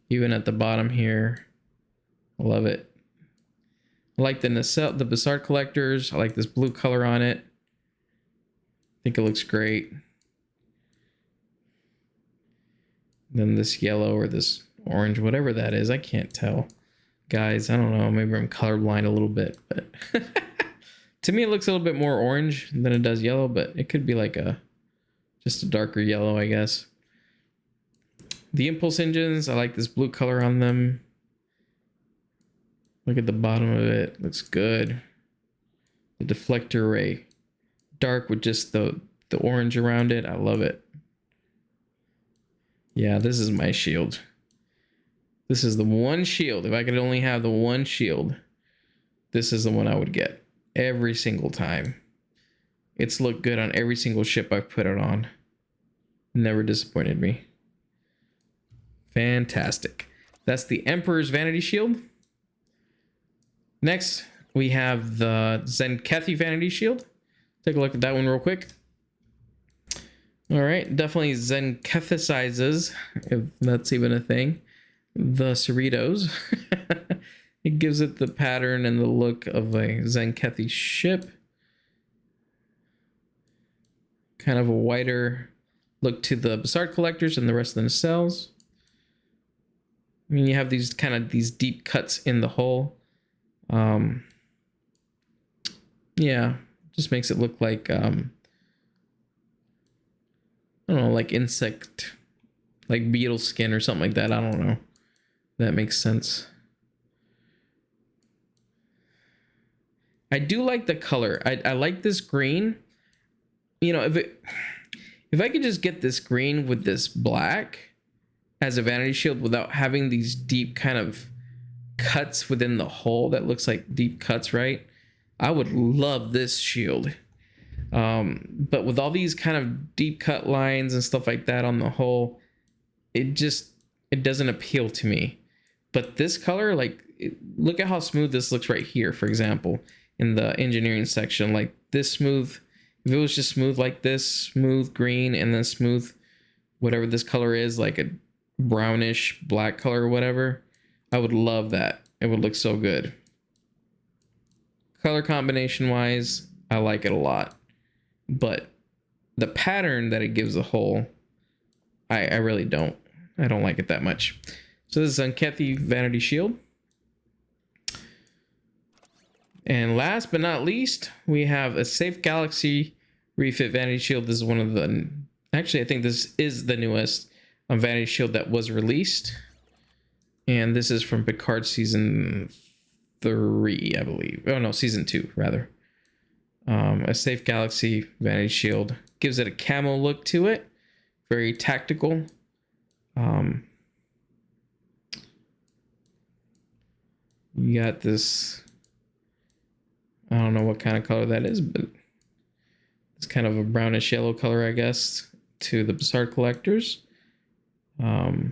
Even at the bottom here. I love it. I like the Bassard collectors. I like this blue color on it. I think it looks great. Then this yellow or this orange, whatever that is, I can't tell. Guys, I don't know. Maybe I'm colorblind a little bit, but to me it looks a little bit more orange than it does yellow, but it could be like just a darker yellow, I guess. The impulse engines, I like this blue color on them. Look at the bottom of it. Looks good. The deflector array. Dark with just the orange around it. I love it. Yeah, this is my shield. This is the one shield. If I could only have the one shield, this is the one I would get every single time. It's looked good on every single ship I've put it on. Never disappointed me. Fantastic. That's the Emperor's Vanity Shield. Next, we have the Zenkethi Vanity Shield. Take a look at that one real quick. All right, definitely Zenkethicizes, if that's even a thing, the Cerritos. It gives it the pattern and the look of a Zenkethi ship. Kind of a whiter look to the Bassard collectors and the rest of the nacelles. I mean, you have these deep cuts in the hull. Yeah, just makes it look like I don't know, like insect, like beetle skin or something like that. I don't know. That makes sense. I do like the color. I like this green. You know, if I could just get this green with this black as a vanity shield without having these deep kind of cuts within the hull that looks like deep cuts, right? I would love this shield. But with all these kind of deep cut lines and stuff like that on the hull, it doesn't appeal to me. But this color, like, look at how smooth this looks right here, for example, in the engineering section. Like this smooth, if it was just smooth like this, smooth green, and then smooth whatever this color is, like a brownish black color or whatever, I would love that. It would look so good. Color combination wise, I like it a lot, but the pattern that it gives the hull, I really don't. I don't like it that much. So this is Zenkethi Vanity Shield. And last but not least, we have a Safe Galaxy refit Vanity Shield. This is one of the, actually I think this is the newest Vanity Shield that was released. And this is from Picard season 3, I believe. Oh no, season 2 rather. A Safe Galaxy Vanity Shield. Gives it a camo look to it. Very tactical. You got this, I don't know what kind of color that is, but it's kind of a brownish yellow color, I guess, to the Bassard collectors. If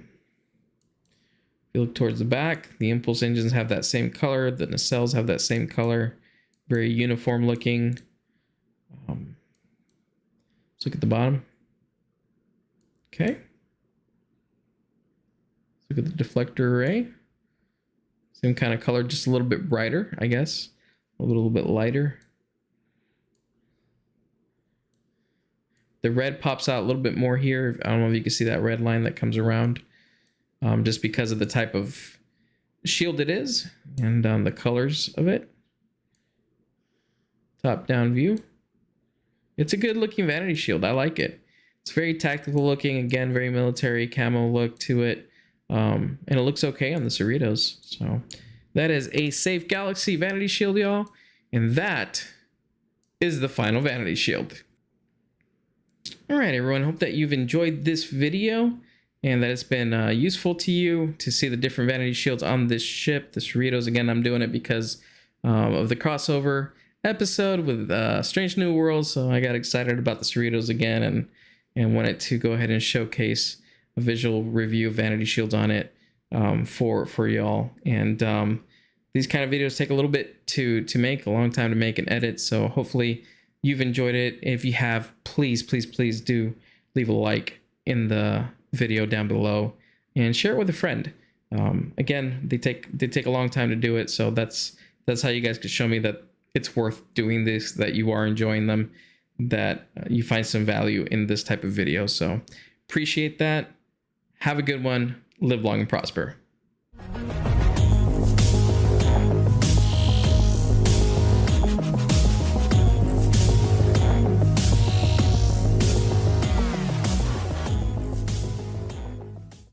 you look towards the back, the impulse engines have that same color. The nacelles have that same color. Very uniform looking. Let's look at the bottom. Okay. Let's look at the deflector array. Same kind of color, just a little bit brighter, I guess. A little bit lighter. The red pops out a little bit more here. I don't know if you can see that red line that comes around. Just because of the type of shield it is and the colors of it. Top down view. It's a good looking vanity shield. I like it. It's very tactical looking. Again, very military camo look to it. And it looks okay on the Cerritos. So that is a Safe Galaxy Vanity Shield, y'all. And that is the final Vanity Shield. All right, everyone. Hope that you've enjoyed this video and that it's been useful to you to see the different Vanity Shields on this ship, the Cerritos. Again, I'm doing it because of the crossover episode with Strange New Worlds. So I got excited about the Cerritos again and wanted to go ahead and showcase a visual review of Vanity Shields on it for y'all. And these kind of videos take a little bit to make, a long time to make and edit. So hopefully you've enjoyed it. If you have, please do leave a like in the video down below and share it with a friend. Again, they take a long time to do it. So that's how you guys can show me that it's worth doing this, that you are enjoying them, that you find some value in this type of video. So appreciate that. Have a good one. Live long and prosper.